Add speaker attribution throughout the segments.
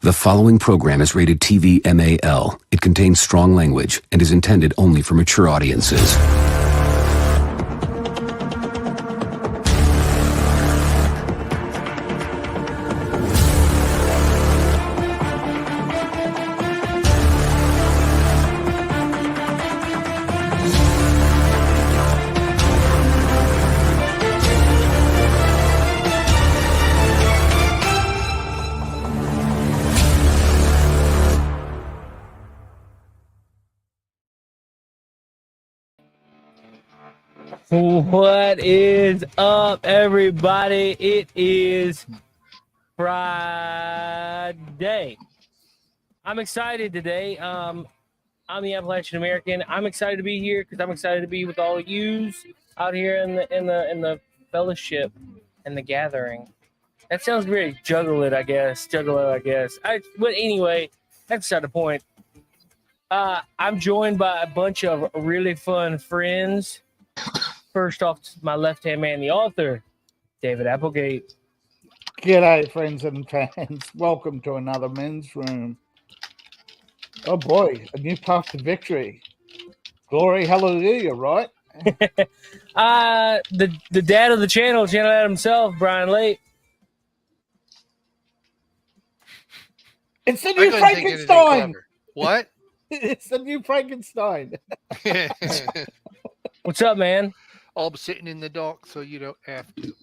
Speaker 1: The following program is rated TV MAL. It contains strong language and is intended only for mature audiences.
Speaker 2: What is up, everybody? It is Friday. I'm excited today. I'm the Appalachian American. I'm excited to be here because I'm excited to be with all of yous out here in the fellowship and the gathering. That sounds very juggalo, I guess. But anyway, that's beside the point. I'm joined by a bunch of really fun friends. First off, my left-hand man, the author, David Applegate.
Speaker 3: G'day, friends and fans. Welcome to another men's room. Oh boy, a new path to victory. Glory, hallelujah, right?
Speaker 2: The dad of the channel Dad himself, Brian Late.
Speaker 3: It's the new Frankenstein.
Speaker 4: What?
Speaker 3: It's the new Frankenstein.
Speaker 2: What's up, man?
Speaker 4: I'm sitting in the dock, so you don't have to.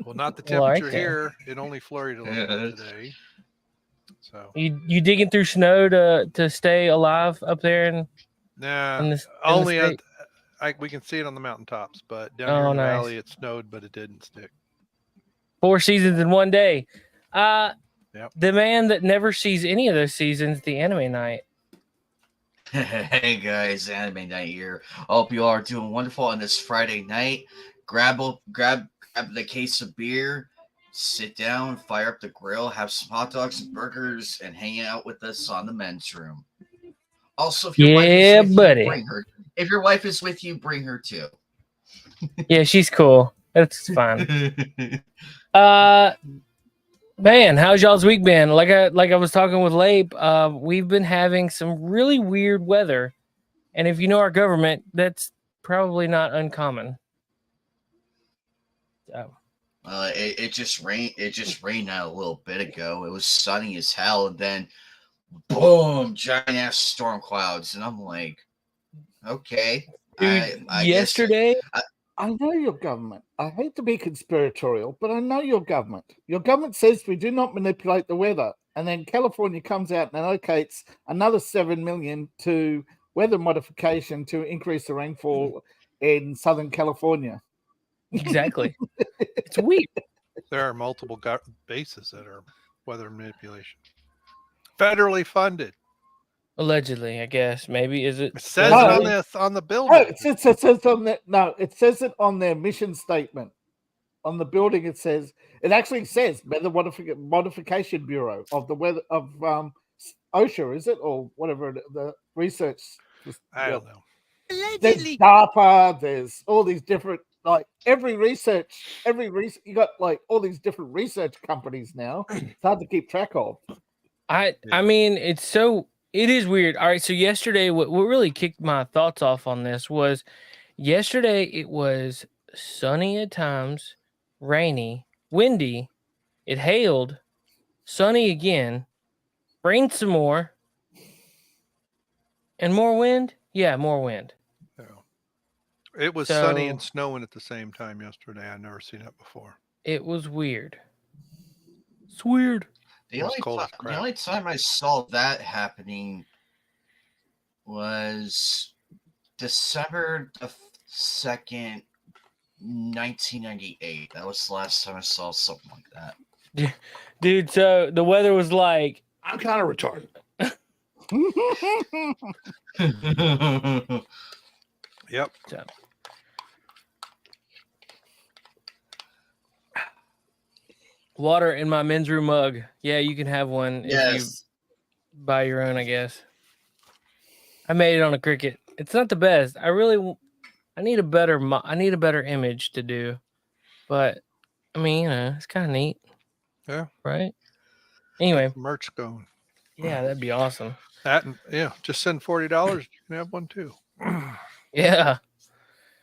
Speaker 4: Well, not the
Speaker 2: Well,
Speaker 4: temperature
Speaker 2: right
Speaker 4: here. It only flurried a little bit today. So
Speaker 2: you digging through snow to stay alive up there? And
Speaker 4: only we can see it on the mountaintops, but down here in the valley it snowed, but it didn't stick.
Speaker 2: 4 seasons in one day.
Speaker 4: Yep.
Speaker 2: The man that never sees any of those seasons, the Anime Night.
Speaker 5: Hey guys, Anime Night here. I hope you all are doing wonderful on this Friday night. Grab the case of beer, sit down, fire up the grill, have some hot dogs and burgers, and hang out with us on the men's room. Also, if your wife is with you, bring her. If your wife is with you, bring her too.
Speaker 2: Yeah, she's cool. That's fine. Man, how's y'all's week been? Like I was talking with Lape, we've been having some really weird weather, and if you know our government, that's probably not uncommon. So.
Speaker 5: It just rained. It just rained a little bit ago. It was sunny as hell, and then boom, giant ass storm clouds, and I'm like, okay.
Speaker 2: Dude, yesterday.
Speaker 3: I know your government. I hate to be conspiratorial, but I know your government. Your government says we do not manipulate the weather. And then California comes out and allocates another 7 million to weather modification to increase the rainfall in Southern California.
Speaker 2: Exactly. It's weird.
Speaker 4: There are multiple bases that are weather manipulation. Federally funded.
Speaker 2: Allegedly, I guess. Maybe is it?
Speaker 4: It says it on the building.
Speaker 3: Oh, it says on that. No, it says it on their mission statement. On the building, it actually says Weather Modification Bureau of the weather of OSHA, is it, or whatever the research?
Speaker 4: I don't know.
Speaker 3: There's DARPA. There's all these different every research. You got all these different research companies now. It's hard to keep track of.
Speaker 2: I mean, it is weird. All right, so yesterday, what really kicked my thoughts off on this was yesterday it was sunny at times, rainy, windy, it hailed, sunny again, rained some more, and more wind? Yeah, more wind.
Speaker 4: Yeah. It was sunny and snowing at the same time yesterday. I've never seen it before.
Speaker 2: It was weird. It's weird.
Speaker 5: The only time I saw that happening was December the 2nd, 1998. That was the last time I saw something like that.
Speaker 2: Dude, so the weather was like...
Speaker 4: I'm kind of retarded. Yep.
Speaker 2: So. Water in my men's room mug. Yeah, you can have one if you buy your own, I guess. I made it on a Cricut. It's not the best. I need a better image to do. But I mean, it's kind of neat.
Speaker 4: Yeah.
Speaker 2: Right? Anyway,
Speaker 4: merch going.
Speaker 2: Yeah, that'd be awesome.
Speaker 4: That and just send $40. You can have one too.
Speaker 2: Yeah.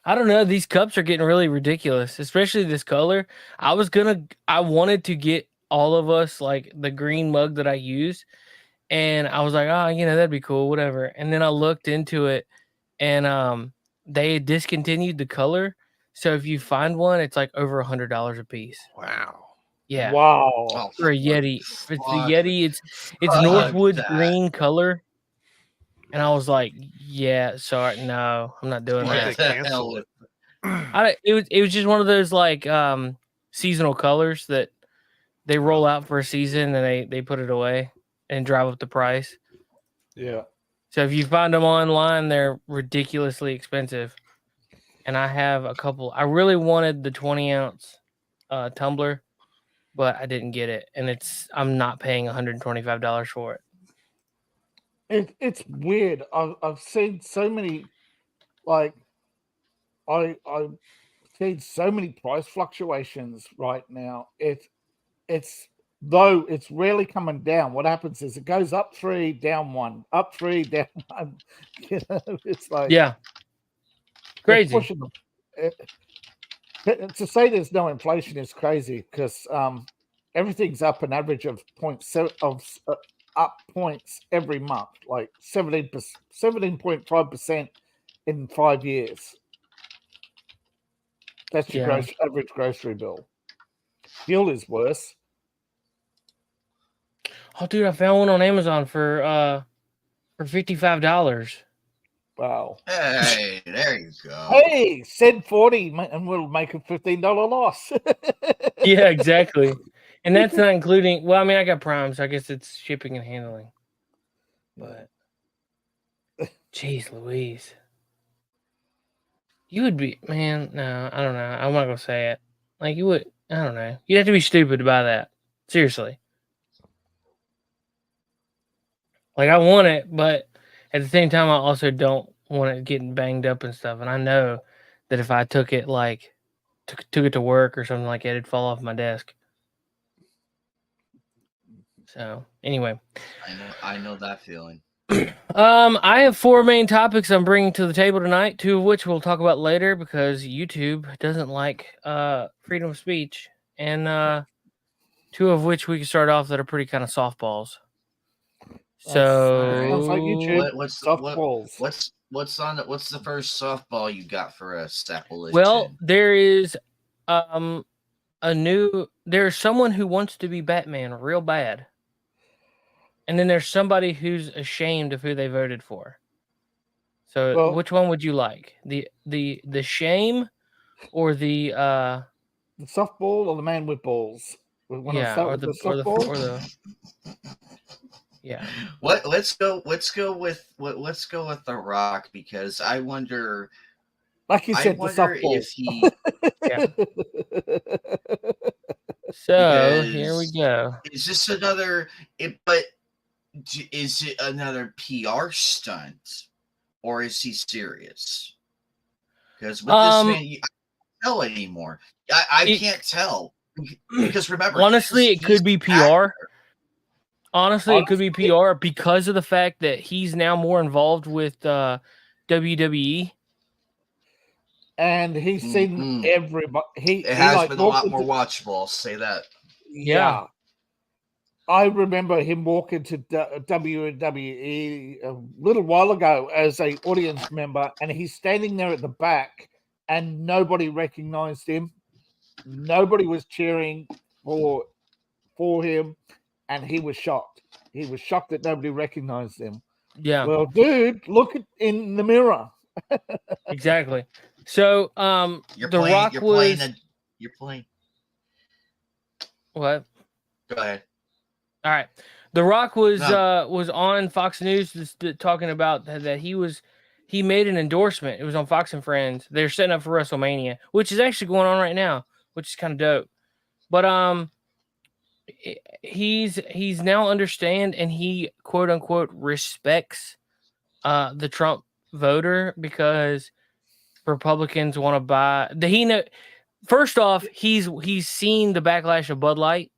Speaker 2: I don't know. These cups are getting really ridiculous, especially this color. I wanted to get all of us like the green mug that I use. And I was like, oh, that'd be cool, whatever. And then I looked into it and they discontinued the color. So if you find one, it's like over $100 a piece.
Speaker 4: Wow.
Speaker 2: Yeah.
Speaker 3: Wow.
Speaker 2: For a Yeti. It's the Yeti. It's Northwood green color. And I was like, yeah, sorry, no, I'm not doing
Speaker 4: Why'd
Speaker 2: that.
Speaker 4: they cancel it?
Speaker 2: It was just one of those like seasonal colors that they roll out for a season and they put it away and drive up the price.
Speaker 3: Yeah.
Speaker 2: So if you find them online, they're ridiculously expensive. And I have a couple. I really wanted the 20-ounce tumbler, but I didn't get it, and I'm not paying $125 for it.
Speaker 3: It's weird. I've seen so many, like, I've seen so many price fluctuations right now. It's though it's rarely coming down. What happens is it goes up 3, down 1, up 3, down 1. It's like
Speaker 2: crazy.
Speaker 3: To say there's no inflation is crazy because everything's up an average of 0.7 up points every month, like 17.5% in 5 years. That's your average grocery bill. Fuel is worse.
Speaker 2: Oh, dude, I found one on Amazon for $55.
Speaker 3: Wow.
Speaker 5: Hey, there you go.
Speaker 3: Hey, send 40 and we'll make a $15 loss.
Speaker 2: Yeah, exactly. And that's not including, well, I mean, I got Prime, so I guess it's shipping and handling. But, jeez Louise. You would be, man, no, I don't know. I'm not going to say it. Like, you would, I don't know. You'd have to be stupid to buy that. Seriously. Like, I want it, but at the same time, I also don't want it getting banged up and stuff. And I know that if I took it, like, took it to work or something like that, it'd fall off my desk. So, anyway.
Speaker 5: I know that feeling.
Speaker 2: I have 4 main topics I'm bringing to the table tonight, 2 of which we'll talk about later because YouTube doesn't like freedom of speech, and 2 of which we can start off that are pretty kind of softballs. So,
Speaker 3: sounds like YouTube.
Speaker 5: What's the first softball you got for us, Applegate?
Speaker 2: Well, there is there's someone who wants to be Batman real bad. And then there's somebody who's ashamed of who they voted for. So which one would you like? The shame or the
Speaker 3: softball or the man with balls?
Speaker 2: Or the yeah.
Speaker 5: Let's go with The Rock because I wonder.
Speaker 3: Like you said, the softball.
Speaker 5: If he.
Speaker 2: So here we go.
Speaker 5: Is this another? Is it another PR stunt, or is he serious? Because with this man, I can't tell anymore. I can't tell because remember,
Speaker 2: honestly, it could be PR. Honestly, it could be PR because of the fact that he's now more involved with WWE.
Speaker 3: And he's seen everybody.
Speaker 5: It has been a lot more watchable. I'll say that.
Speaker 3: Yeah. I remember him walking to WWE a little while ago as an audience member, and he's standing there at the back, and nobody recognized him. Nobody was cheering for him, and he was shocked. He was shocked that nobody recognized him.
Speaker 2: Yeah.
Speaker 3: Well, dude, look in the mirror.
Speaker 2: Exactly. So,
Speaker 5: you're
Speaker 2: playing. What?
Speaker 5: Go ahead.
Speaker 2: All right. The Rock was on Fox News talking about that he made an endorsement. It was on Fox and Friends. They're setting up for WrestleMania, which is actually going on right now, which is kind of dope. But he's now understand and he quote unquote respects the Trump voter because Republicans want to buy first off, he's seen the backlash of Bud Light.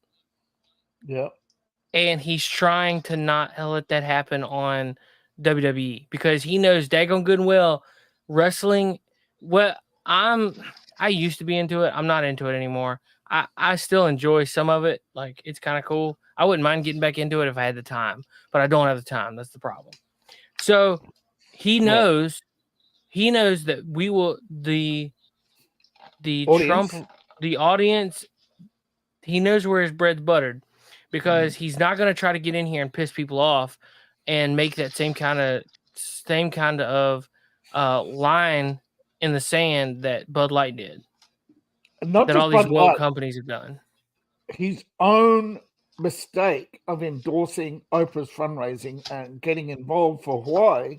Speaker 3: Yeah.
Speaker 2: and he's trying to not let that happen on WWE because he knows daggone good and well wrestling. Well, I used to be into it. I'm not into it anymore. I still enjoy some of it. Like, it's kind of cool. I wouldn't mind getting back into it if I had the time, but I don't have the time. That's the problem. So he knows that we will the
Speaker 3: Audience.
Speaker 2: Trump, the audience, he knows where his bread's buttered because he's not going to try to get in here and piss people off and make that same kind of line in the sand that Bud Light did.
Speaker 3: Not
Speaker 2: that
Speaker 3: just
Speaker 2: all these
Speaker 3: Bud
Speaker 2: woke
Speaker 3: Light,
Speaker 2: companies have done.
Speaker 3: his own mistake of endorsing Oprah's fundraising and getting involved for Hawaii,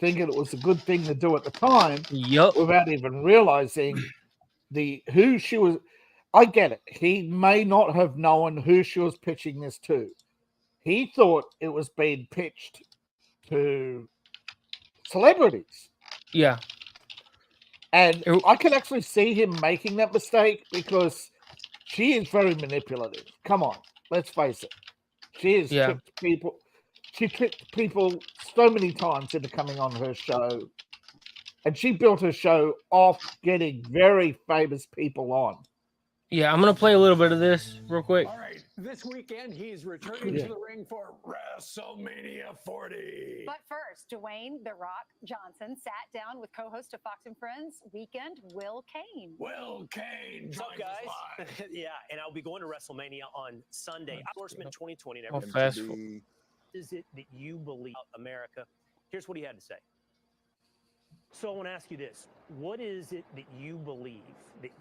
Speaker 3: thinking it was a good thing to do at the time, without even realizing who she was. I get it. He may not have known who she was pitching this to. He thought it was being pitched to celebrities.
Speaker 2: Yeah.
Speaker 3: And I can actually see him making that mistake because she is very manipulative. Come on, let's face it. She has tricked people. She tricked people so many times into coming on her show. And she built her show off getting very famous people on.
Speaker 2: Yeah, I'm going to play a little bit of this real quick.
Speaker 6: All right, this weekend he's returning to the ring for WrestleMania 40.
Speaker 7: But first, Dwayne "The Rock" Johnson sat down with co-host of Fox and Friends Weekend, Will Kane.
Speaker 6: Will Kane joins us live.
Speaker 8: Yeah, and I'll be going to WrestleMania on Sunday. Endorsement 2020.
Speaker 2: Oh, fast
Speaker 8: Is it that you believe America? Here's what he had to say. So I want to ask you this. What is it that you believe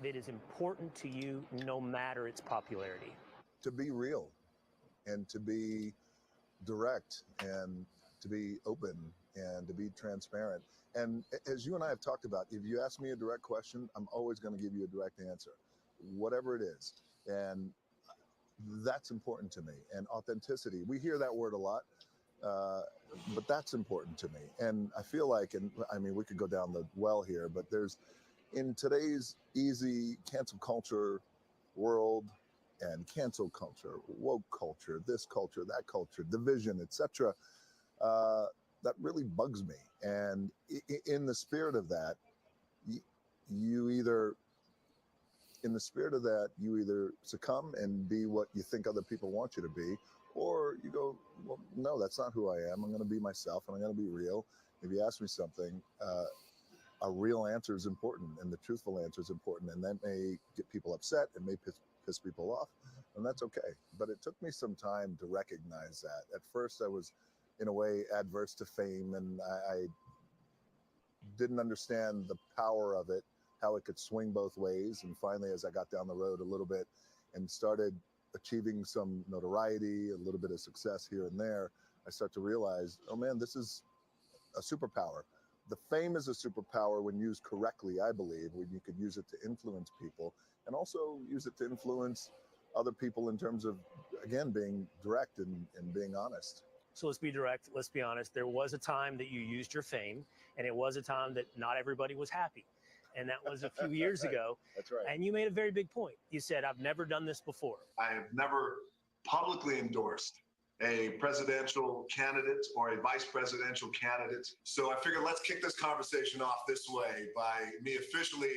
Speaker 8: that is important to you no matter its popularity?
Speaker 9: To be real and to be direct and to be open and to be transparent. And as you and I have talked about, if you ask me a direct question, I'm always going to give you a direct answer, whatever it is. And that's important to me. And authenticity, we hear that word a lot. But that's important to me. And I feel like, and I mean, we could go down the well here, but there's, in today's easy cancel culture world and cancel culture, woke culture, this culture, that culture, division, etc., that really bugs me. And in the spirit of that, you either succumb and be what you think other people want you to be, or you go, well, no, that's not who I am. I'm going to be myself, and I'm going to be real. If you ask me something, a real answer is important, and the truthful answer is important, and that may get people upset. It may piss people off, and that's okay. But it took me some time to recognize that. At first, I was, in a way, adverse to fame, and I didn't understand the power of it, how it could swing both ways. And finally, as I got down the road a little bit and started achieving some notoriety, a little bit of success here and there, I start to realize, oh man, this is a superpower. The fame is a superpower when used correctly, I believe, when you could use it to influence people and also use it to influence other people in terms of, again, being direct and being honest.
Speaker 8: So let's be direct. Let's be honest. There was a time that you used your fame, and it was a time that not everybody was happy. And that was a few years ago.
Speaker 9: That's right.
Speaker 8: And you made a very big point. You said, I've never done this before.
Speaker 10: I have never publicly endorsed a presidential candidate or a vice presidential candidate. So I figured let's kick this conversation off this way by me officially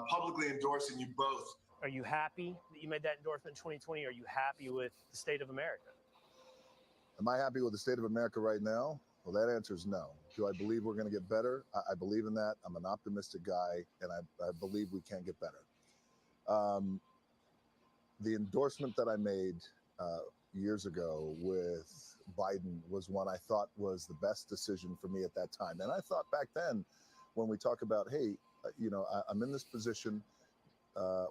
Speaker 10: publicly endorsing you both.
Speaker 8: Are you happy that you made that endorsement in 2020? Are you happy with the state of America?
Speaker 9: Am I happy with the state of America right now? Well, that answer is no. Do I believe we're going to get better? I believe in that. I'm an optimistic guy, and I believe we can get better. The endorsement that I made years ago with Biden was one I thought was the best decision for me at that time. And I thought back then, when we talk about, hey, I'm in this position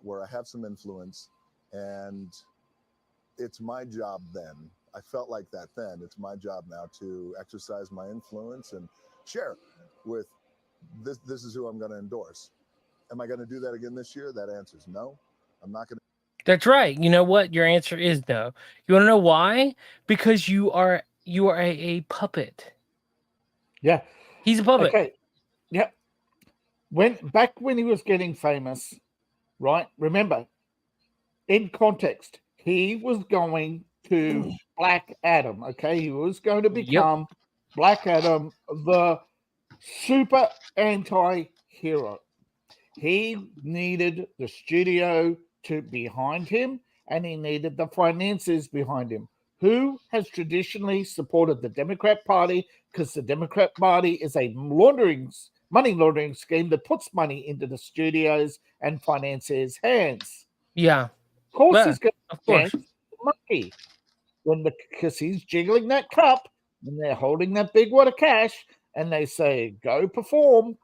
Speaker 9: where I have some influence, and it's my job then. I felt like that then. It's my job now to exercise my influence and share with this. This is who I'm going to endorse. Am I going to do that again this year? That answer is no. I'm not going to.
Speaker 2: That's right. You know what? Your answer is no. You want to know why? Because you are a puppet.
Speaker 3: Yeah.
Speaker 2: He's a puppet.
Speaker 3: Okay. Yeah. Back when he was getting famous, right? Remember, in context, he was going to Black Adam. Okay, he was going to become Black Adam, the super anti-hero. He needed the studio to behind him, and he needed the finances behind him. Who has traditionally supported the Democrat Party? Because the Democrat Party is a money laundering scheme that puts money into the studios and financiers' hands.
Speaker 2: Yeah.
Speaker 3: Of course, he's going to dance the monkey because he's jiggling that cup and they're holding that big wad of cash and they say, go perform.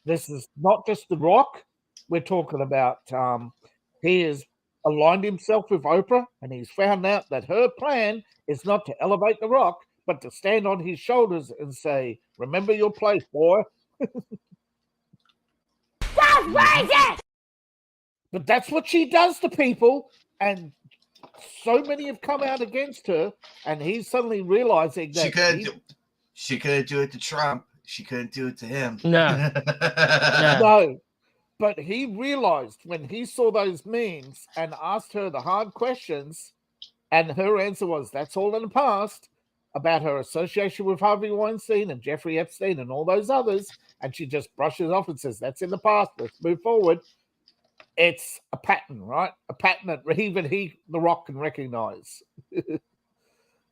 Speaker 3: This is not just The Rock. We're talking about he has aligned himself with Oprah and he's found out that her plan is not to elevate The Rock, but to stand on his shoulders and say, remember your place, boy. That's racist! But that's what she does to people, and so many have come out against her, and he's suddenly realizing that
Speaker 5: she couldn't do it to Trump. She couldn't do it to him.
Speaker 2: No.
Speaker 3: No. But he realized when he saw those memes and asked her the hard questions, and her answer was, that's all in the past, about her association with Harvey Weinstein and Jeffrey Epstein and all those others, and she just brushes off and says, that's in the past, let's move forward. It's a pattern, right? A pattern that even The Rock, can recognize.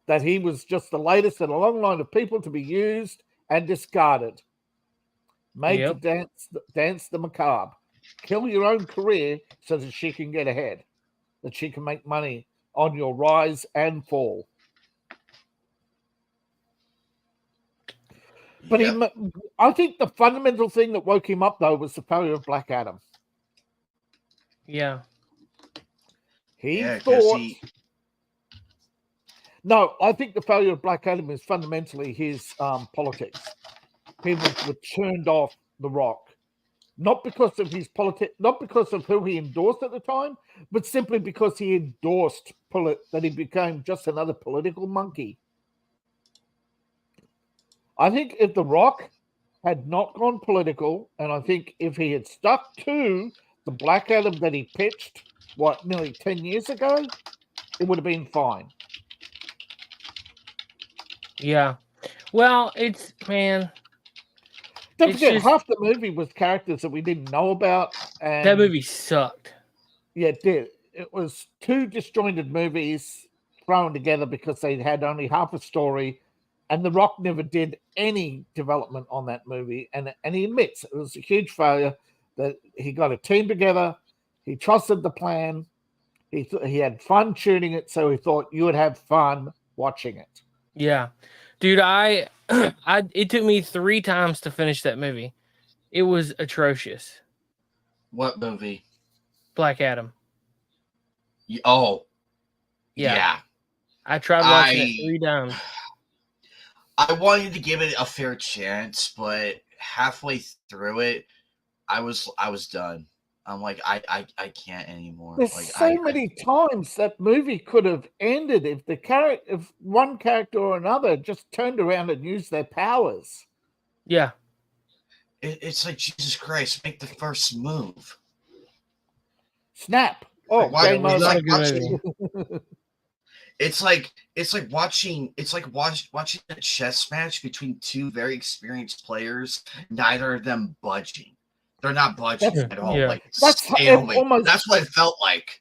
Speaker 3: That he was just the latest in a long line of people to be used and discarded. Made to dance the macabre. Kill your own career so that she can get ahead. That she can make money on your rise and fall. But I think the fundamental thing that woke him up, though, was the failure of Black Adam.
Speaker 2: Yeah.
Speaker 3: He thought... No, I think the failure of Black Adam is fundamentally his politics. People were turned off The Rock. Not because of his politics, not because of who he endorsed at the time, but simply because he endorsed that he became just another political monkey. I think if The Rock had not gone political, and I think if he had stuck to the Black Adam that he pitched, nearly 10 years ago, it would have been fine.
Speaker 2: Yeah. Well, man.
Speaker 3: Don't forget, half the movie was characters that we didn't know about. And
Speaker 2: that movie sucked.
Speaker 3: Yeah, it did. It was two disjointed movies thrown together because they had only half a story, and The Rock never did any development on that movie. And he admits it was a huge failure, that he got a team together, he trusted the plan, he had fun shooting it, so he thought you would have fun watching it.
Speaker 2: Yeah. Dude, it took me 3 times to finish that movie. It was atrocious.
Speaker 5: What movie?
Speaker 2: Black Adam.
Speaker 5: Oh.
Speaker 2: Yeah. I tried watching it 3 times.
Speaker 5: I wanted to give it a fair chance, but halfway through it, I was done. I'm like, I can't anymore.
Speaker 3: There's
Speaker 5: like,
Speaker 3: many times that movie could have ended if one character or another just turned around and used their powers.
Speaker 2: Yeah.
Speaker 5: It's like, Jesus Christ, make the first move.
Speaker 3: Snap. Oh, game over.
Speaker 5: It's like watching a chess match between 2 very experienced players, neither of them budging. They're not budging at all.
Speaker 2: Yeah.
Speaker 5: Like, that's what it felt like.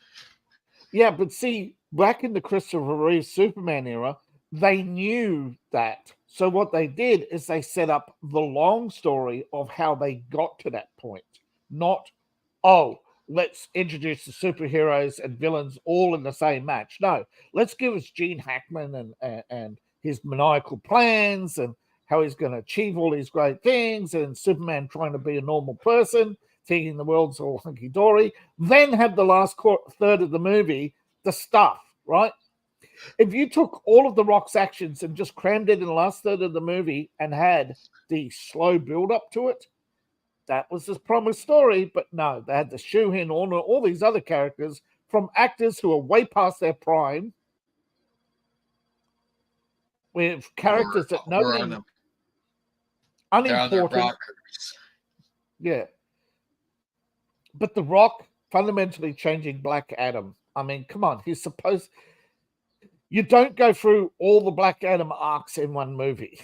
Speaker 3: Yeah, but see, back in the Christopher Reeve Superman era, they knew that. So what they did is they set up the long story of how they got to that point. Not, let's introduce the superheroes and villains all in the same match. No, let's give us Gene Hackman and his maniacal plans and how he's going to achieve all these great things, and Superman trying to be a normal person, thinking the world's all hunky-dory. Then have the last third of the movie, the stuff, right? If you took all of The Rock's actions and just crammed it in the last third of the movie and had the slow build-up to it, that was the promised story. But no, they had to shoehorn all these other characters from actors who are way past their prime, with characters that nobody... unimportant. Yeah. But The Rock fundamentally changing Black Adam. I mean, come on, You don't go through all the Black Adam arcs in one movie.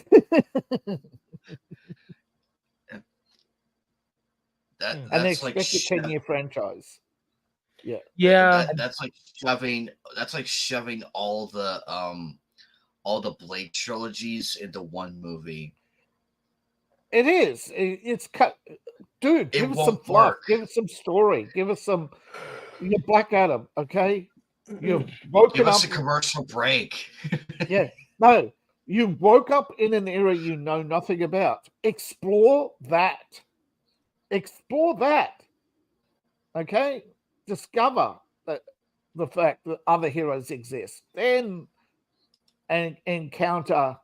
Speaker 3: And they
Speaker 5: That's like
Speaker 3: expect a 10-year franchise. Yeah.
Speaker 2: Yeah.
Speaker 5: That's like shoving all the Blade trilogies into one movie.
Speaker 3: It is. It's cut. Dude, give us some fluff. Give us some story. Give us some. You're Black Adam, okay? You've woken
Speaker 5: Give
Speaker 3: up.
Speaker 5: us a commercial break.
Speaker 3: Yeah. No, you woke up in an era you know nothing about. Explore that. Explore that. Okay? Discover the fact that other heroes exist. Then and encounter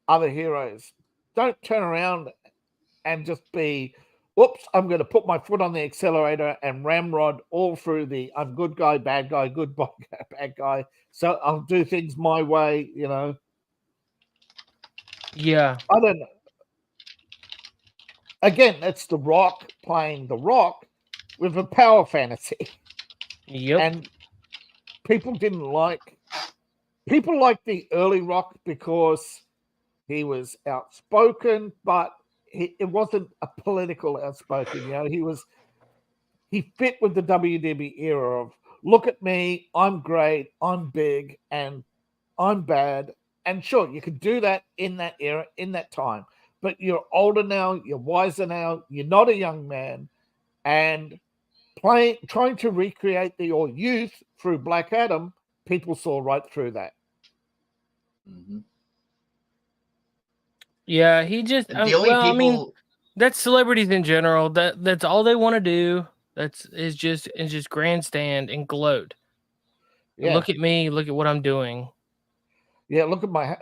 Speaker 3: other heroes. Don't turn around and just be, whoops, I'm going to put my foot on the accelerator and ramrod all through the I'm good guy, bad guy, good guy, bad guy. So I'll do things my way, you know.
Speaker 2: Yeah.
Speaker 3: I don't know. Again, that's The Rock playing The Rock with a power fantasy.
Speaker 2: Yep.
Speaker 3: And people liked the early Rock because he was outspoken, but it wasn't a political outspoken. You know, he fit with the WWE era of look at me, I'm great, I'm big, and I'm bad. And sure, you could do that in that era, in that time. But you're older now, you're wiser now, you're not a young man, and trying to recreate your youth through Black Adam, people saw right through that.
Speaker 5: Mm-hmm.
Speaker 2: Yeah, he just I mean, that's celebrities in general. That's all they want to do. Is just grandstand and gloat.
Speaker 3: Yeah.
Speaker 2: Look at me. Look at what I'm doing.
Speaker 3: Yeah, look at my.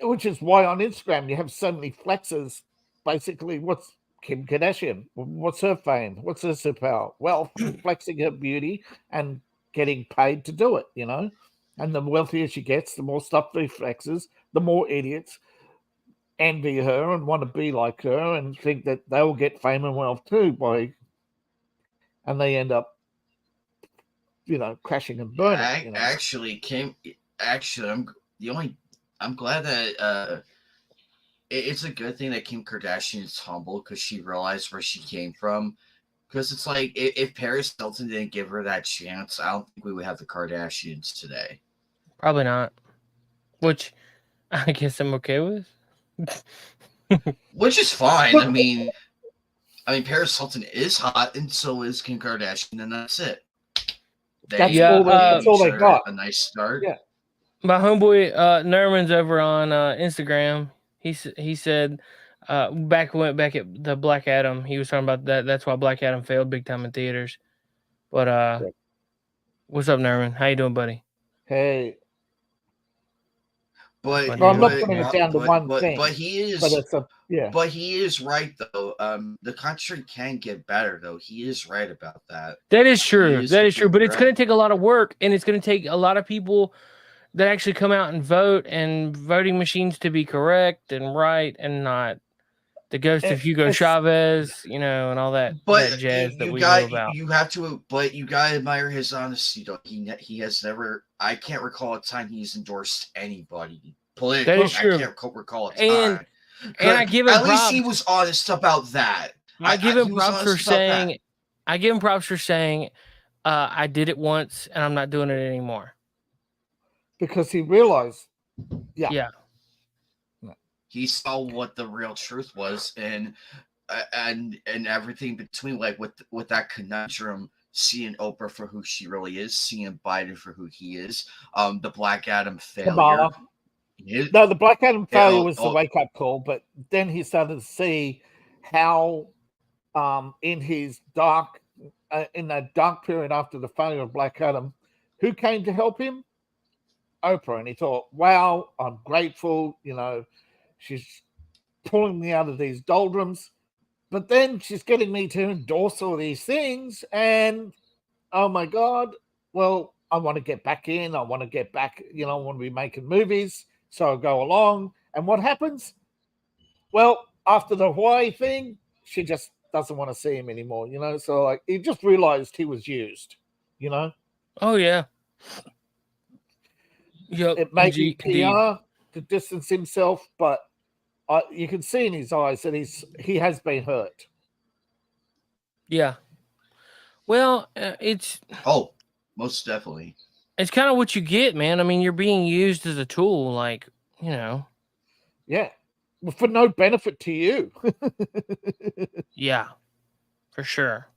Speaker 3: Which is why on Instagram you have so many flexes. Basically, what's Kim Kardashian? What's her fame? What's her superpower? Well, flexing her beauty and getting paid to do it. You know, and the wealthier she gets, the more stuff she flexes, the more idiots envy her and want to be like her and think that they'll get fame and wealth too and they end up, you know, crashing and burning.
Speaker 5: I'm glad that it's a good thing that Kim Kardashian is humble because she realized where she came from. Because it's like if Paris Hilton didn't give her that chance, I don't think we would have the Kardashians today.
Speaker 2: Probably not. Which I guess I'm okay with.
Speaker 5: Which is fine. I mean, Paris Hilton is hot, and so is Kim Kardashian, and that's it.
Speaker 3: That's all they got.
Speaker 5: A nice start.
Speaker 3: Yeah.
Speaker 2: My homeboy Nerman's over on Instagram. He said back at the Black Adam, he was talking about that. That's why Black Adam failed big time in theaters. But what's up, Nerman? How you doing, buddy?
Speaker 3: Hey.
Speaker 5: But
Speaker 3: I'm not putting it down to one thing.
Speaker 5: But he is.
Speaker 3: Yeah.
Speaker 5: But he is right though. The country can get better though. He is right about that.
Speaker 2: That is true. That is true. But it's going to take a lot of work, and it's going to take a lot of people that actually come out and vote, and voting machines to be correct and right, and not the ghost of Hugo Chavez, you know, and all that, that jazz that we know about.
Speaker 5: You have to, but you got to admire his honesty. Though he has never. I can't recall a time he's endorsed anybody politically.
Speaker 2: That is true.
Speaker 5: I can't recall a time.
Speaker 2: And I give him
Speaker 5: at
Speaker 2: props.
Speaker 5: least he was honest about that.
Speaker 2: I give him props for saying. I give him props for saying, I did it once and I'm not doing it anymore.
Speaker 3: Because he realized,
Speaker 2: yeah.
Speaker 5: He saw what the real truth was, and everything between, like with that conundrum, seeing Oprah for who she really is, seeing Biden for who he is, the Black Adam failure.
Speaker 3: The Black Adam failure was the wake-up call, but then he started to see how in that dark period after the failure of Black Adam, who came to help him? Oprah. And he thought, wow, I'm grateful, you know, she's pulling me out of these doldrums, but then she's getting me to endorse all these things, and oh my God, well, I want to get back in, I want to get back, you know, I want to be making movies, so I go along, and what happens? Well, after the Hawaii thing, she just doesn't want to see him anymore, you know, so like he just realized he was used, you know.
Speaker 2: Oh yeah. Yep.
Speaker 3: It may be
Speaker 2: Indeed.
Speaker 3: PR to distance himself, but you can see in his eyes that he has been hurt.
Speaker 2: Yeah. Well, it's
Speaker 5: most definitely.
Speaker 2: It's kind of what you get, man. I mean, you're being used as a tool, like, you know.
Speaker 3: Yeah. Well, for no benefit to you.
Speaker 2: Yeah. For sure.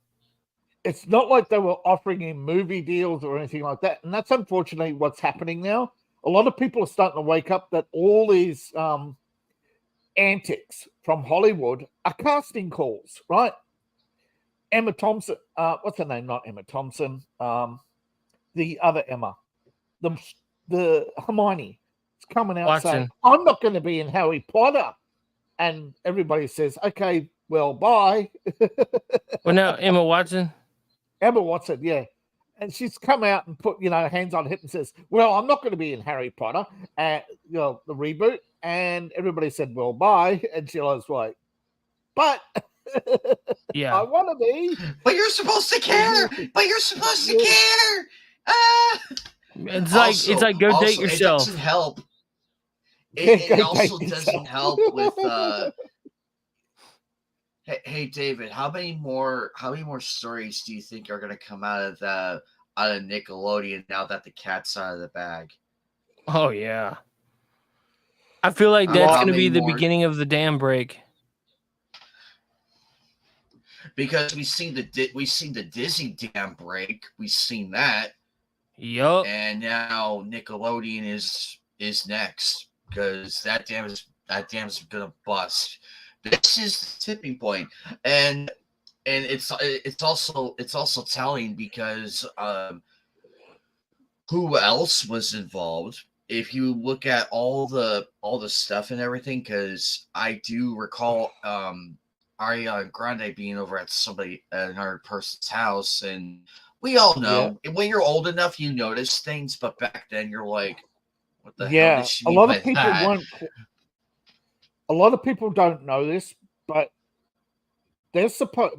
Speaker 3: It's not like they were offering him movie deals or anything like that. And that's unfortunately what's happening now. A lot of people are starting to wake up that all these antics from Hollywood are casting calls, right? Emma Thompson, what's her name? Not Emma Thompson. The other Emma, the Hermione, is coming out saying, "I'm not going to be in Harry Potter," and everybody says, "Okay, well, bye."
Speaker 2: Well, now Emma Watson.
Speaker 3: Emma Watson, yeah. And she's come out and put, hands on hip and says, "Well, I'm not going to be in Harry Potter," the reboot. And everybody said, "Well, bye." And she was like, "But
Speaker 2: yeah,
Speaker 3: I want to be."
Speaker 5: But you're supposed to care. But you're supposed to care.
Speaker 2: It's like go date yourself.
Speaker 5: It doesn't help. It also doesn't help with. Hey David, how many more stories do you think are going to come out of Nickelodeon now that the cat's out of the bag?
Speaker 2: Oh yeah, I feel like that's going to be the beginning of the dam break.
Speaker 5: Because we've seen the Disney dam break, we've seen that.
Speaker 2: Yup.
Speaker 5: And now Nickelodeon is next because that dam is gonna bust. This is the tipping point, and it's also telling because who else was involved? If you look at all the stuff and everything, because I do recall Ariana Grande being over at another person's house, and we all know when you're old enough, you notice things, but back then you're like, what the hell did she mean by that?
Speaker 3: A lot of people don't know this, but they're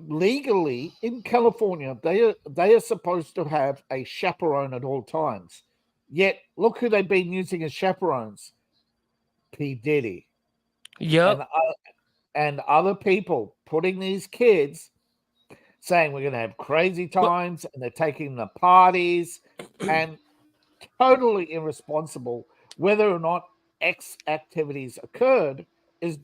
Speaker 3: legally in California, they are supposed to have a chaperone at all times. Yet look who they've been using as chaperones. P. Diddy.
Speaker 2: Yep.
Speaker 3: And other people putting these kids saying we're going to have crazy times, and they're taking the parties, and totally irresponsible. Whether or not X activities occurred is,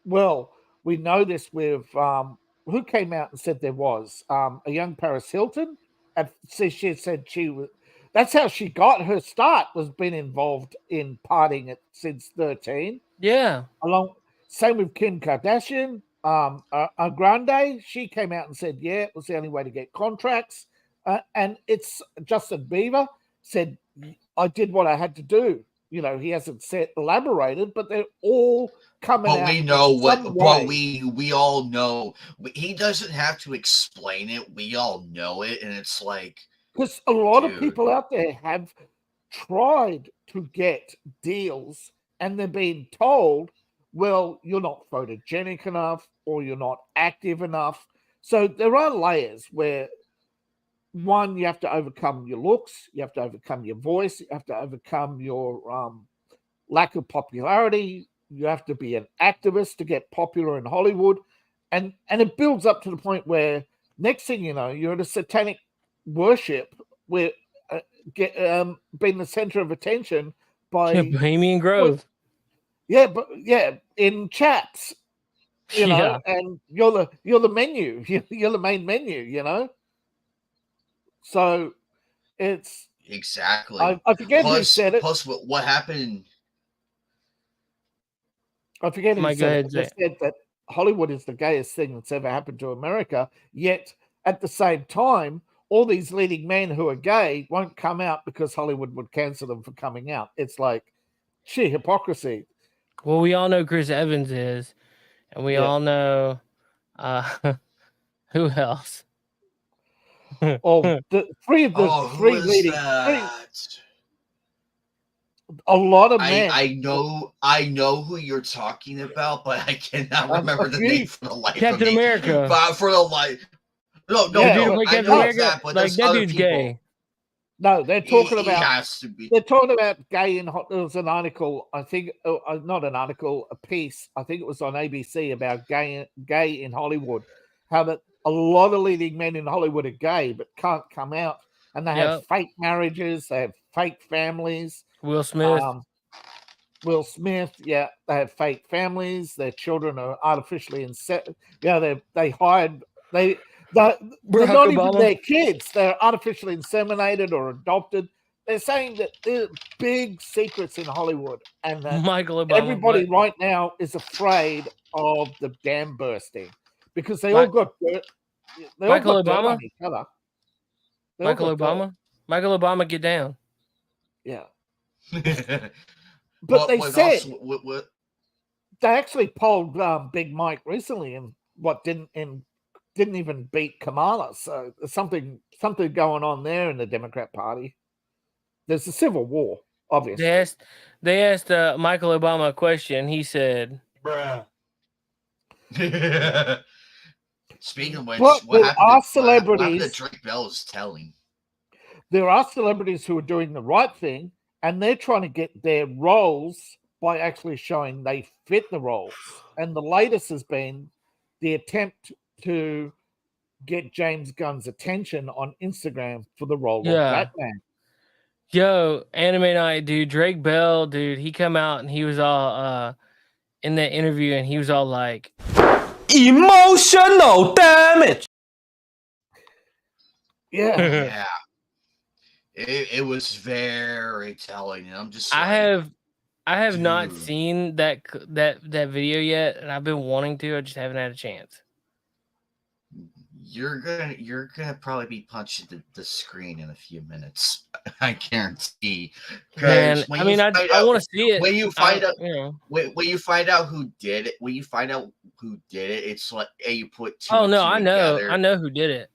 Speaker 3: well, we know this with who came out and said there was a young Paris Hilton, and she said she was. That's how she got her start, was being involved in partying since 13.
Speaker 2: Yeah.
Speaker 3: Same with Kim Kardashian. Grande, she came out and said, yeah, it was the only way to get contracts. And it's Justin Bieber said, I did what I had to do. He hasn't elaborated, but they're all coming out.
Speaker 5: But we know we all know. He doesn't have to explain it. We all know it. And it's like,
Speaker 3: because a lot of people out there have tried to get deals and they're being told, well, you're not photogenic enough or you're not active enough. So there are layers where, one, you have to overcome your looks, you have to overcome your voice, you have to overcome your lack of popularity, you have to be an activist to get popular in Hollywood. And it builds up to the point where next thing you know, you're at a satanic worship where being the center of attention by
Speaker 2: Bohemian Grove.
Speaker 3: In chats, know, and you're the menu, you're the main menu, So it's
Speaker 5: exactly.
Speaker 3: I forget who said it.
Speaker 5: Plus, what happened?
Speaker 3: I forget who said it. They said that Hollywood is the gayest thing that's ever happened to America. Yet at the same time, all these leading men who are gay won't come out because Hollywood would cancel them for coming out. It's like sheer hypocrisy.
Speaker 2: Well, we all know Chris Evans is, and we all know who else?
Speaker 3: The three leading. A lot of men.
Speaker 5: I know who you're talking about, but I cannot remember the name for the life of me.
Speaker 2: Captain America.
Speaker 5: For the life. No.
Speaker 2: Captain America,
Speaker 5: that, but
Speaker 2: like that dude's
Speaker 5: people.
Speaker 2: gay.
Speaker 3: No, they're talking
Speaker 5: He
Speaker 3: about.
Speaker 5: has to be.
Speaker 3: They're talking about gay in. There was an article, I think, not an article, a piece. I think it was on ABC about gay in Hollywood. How that a lot of leading men in Hollywood are gay but can't come out, and they have fake marriages, they have fake families.
Speaker 2: Will Smith.
Speaker 3: Will Smith, yeah, they have fake families. Their children are artificially inseminated. Yeah, they're not even their kids. They're artificially inseminated or adopted. They're saying that there's big secrets in Hollywood, and that
Speaker 2: Michael Obama,
Speaker 3: everybody right now is afraid of the dam bursting because they all got dirt.
Speaker 2: Michael Obama
Speaker 3: on each other.
Speaker 2: Michael Obama, get down.
Speaker 3: Yeah. But they said they actually polled Big Mike recently, and didn't even beat Kamala. So there's something going on there in the Democrat Party. There's a civil war, obviously.
Speaker 2: They asked Michael Obama a question. He said,
Speaker 6: "Bruh."
Speaker 5: Speaking of which,
Speaker 3: what happened
Speaker 5: celebrities that Drake Bell is telling?
Speaker 3: There are celebrities who are doing the right thing, and they're trying to get their roles by actually showing they fit the roles. And the latest has been the attempt to get James Gunn's attention on Instagram for the role of Batman.
Speaker 2: Yo, Anime Night, dude, Drake Bell, dude, he come out and he was all in that interview, and he was all like, emotional damage.
Speaker 3: Yeah.
Speaker 5: It was very telling, and I'm just.
Speaker 2: I have not seen that video yet, and I've been wanting to. I just haven't had a chance.
Speaker 5: You're gonna probably be punching the screen in a few minutes. I guarantee.
Speaker 2: Man, I mean, I want to see it.
Speaker 5: When you find out, when you find out who did it, it's like, hey, you put two.
Speaker 2: Oh no, I
Speaker 5: together.
Speaker 2: know who did it.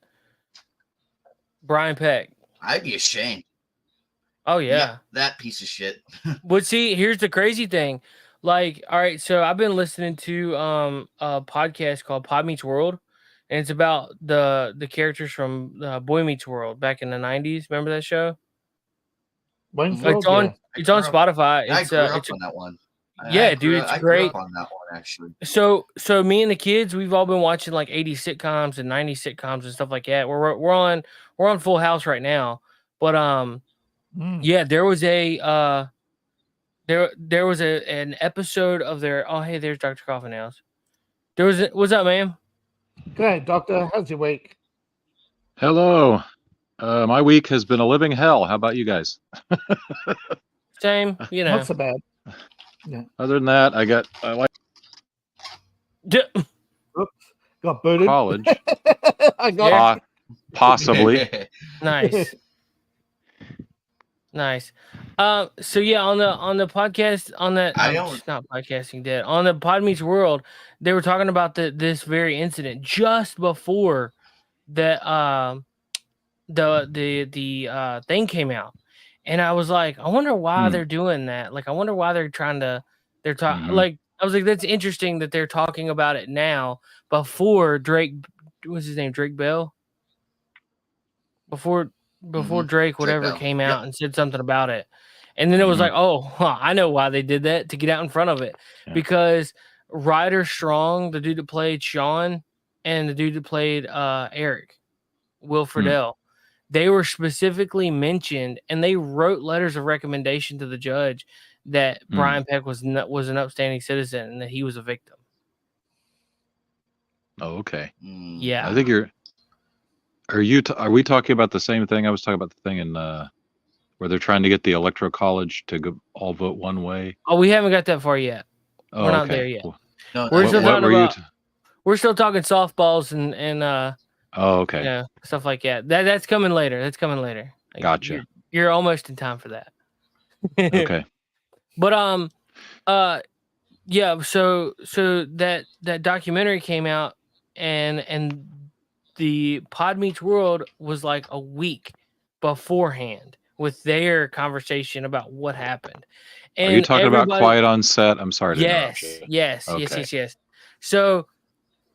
Speaker 2: Brian Peck.
Speaker 5: I'd be ashamed.
Speaker 2: Oh yeah,
Speaker 5: that piece of shit.
Speaker 2: But see, here's the crazy thing. Like, all right, so I've been listening to a podcast called Pod Meets World, and it's about the characters from Boy Meets World back in the 90s. Remember that show? It's on Spotify.
Speaker 5: I grew up on that one.
Speaker 2: Yeah, dude, it's great.
Speaker 5: I grew up on that one, actually.
Speaker 2: So me and the kids, we've all been watching like 80s sitcoms and 90s sitcoms and stuff like that. We're on Full House right now, but yeah, there was an episode of their. Oh, hey, there's Dr. Coffin House. What's up, ma'am?
Speaker 3: Good, Doctor. How's your week?
Speaker 11: Hello. My week has been a living hell. How about you guys?
Speaker 2: Same, you know.
Speaker 3: Not so bad. Yeah.
Speaker 11: Other than that, I like
Speaker 3: got booted.
Speaker 11: College.
Speaker 3: I got
Speaker 11: possibly.
Speaker 2: Nice. So yeah, on the podcast, on that not podcasting dead, on the Pod Meets World, they were talking about this very incident just before the thing came out. And I was like, I wonder why they're doing that. Like, I wonder why they're talking. Like, I was like, that's interesting that they're talking about it now before Drake. What's his name? Drake Bell. Before Drake whatever came out and said something about it, and then it was like, oh, I know why they did that, to get out in front of it, because Ryder Strong, the dude that played Sean, and the dude that played Eric, Will Friedle. They were specifically mentioned, and they wrote letters of recommendation to the judge that Brian Peck was an upstanding citizen and that he was a victim.
Speaker 11: Oh, okay.
Speaker 2: Yeah.
Speaker 11: I think are we talking about the same thing? I was talking about the thing in where they're trying to get the Electoral College to all vote one way.
Speaker 2: Oh, we haven't got that far yet.
Speaker 11: Oh,
Speaker 2: we're not there yet.
Speaker 11: Cool.
Speaker 5: No,
Speaker 2: we're still talking softballs and
Speaker 11: oh, okay.
Speaker 2: Yeah, stuff like that. That's coming later. Like,
Speaker 11: gotcha.
Speaker 2: You're almost in time for that.
Speaker 11: Okay.
Speaker 2: But yeah. So that documentary came out, and the Pod Meets World was like a week beforehand with their conversation about what happened. And
Speaker 11: are you talking about Quiet on Set? I'm sorry to interrupt you.
Speaker 2: Yes. So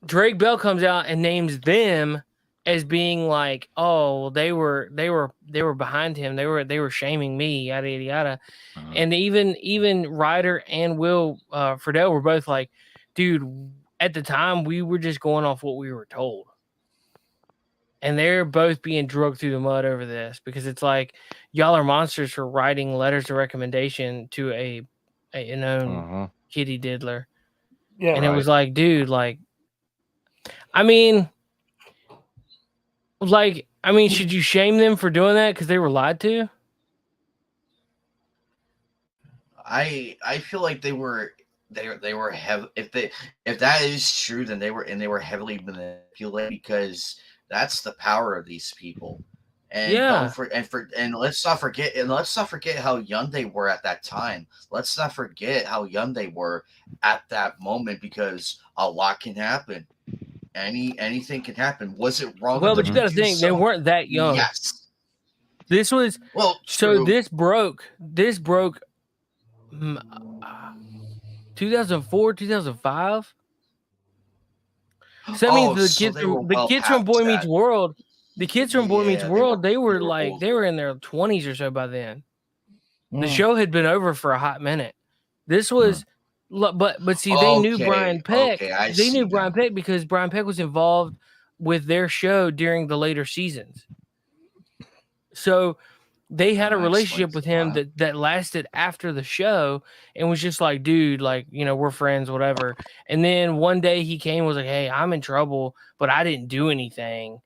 Speaker 2: Drake Bell comes out and names them as being like, oh, they were behind him. They were shaming me, yada yada yada. And even Ryder and Will Friedle were both like, dude, at the time we were just going off what we were told. And they're both being drugged through the mud over this because it's like y'all are monsters for writing letters of recommendation to a known kitty diddler.
Speaker 3: Yeah,
Speaker 2: and it was like, dude, like, I mean, should you shame them for doing that because they were lied to?
Speaker 5: I feel like they were heavy. If that is true, then they were heavily manipulated because that's the power of these people. And let's not forget how young they were at that time. Let's not forget how young they were at that moment because a lot can happen. Anything can happen. Was it wrong?
Speaker 2: Well, but you got to think they weren't that young.
Speaker 5: Yes.
Speaker 2: This was
Speaker 5: true.
Speaker 2: So this broke 2004, 2005. So that means the kids from Boy Meets World, they were in their 20s or so by then. The show had been over for a hot minute. This was, but see, they knew Brian Peck. They knew Brian Peck because Brian Peck was involved with their show during the later seasons. So they had a relationship with him that lasted after the show and was just like, dude, like, you know, we're friends, whatever. And then one day he came and was like, hey, I'm in trouble, but I didn't do anything.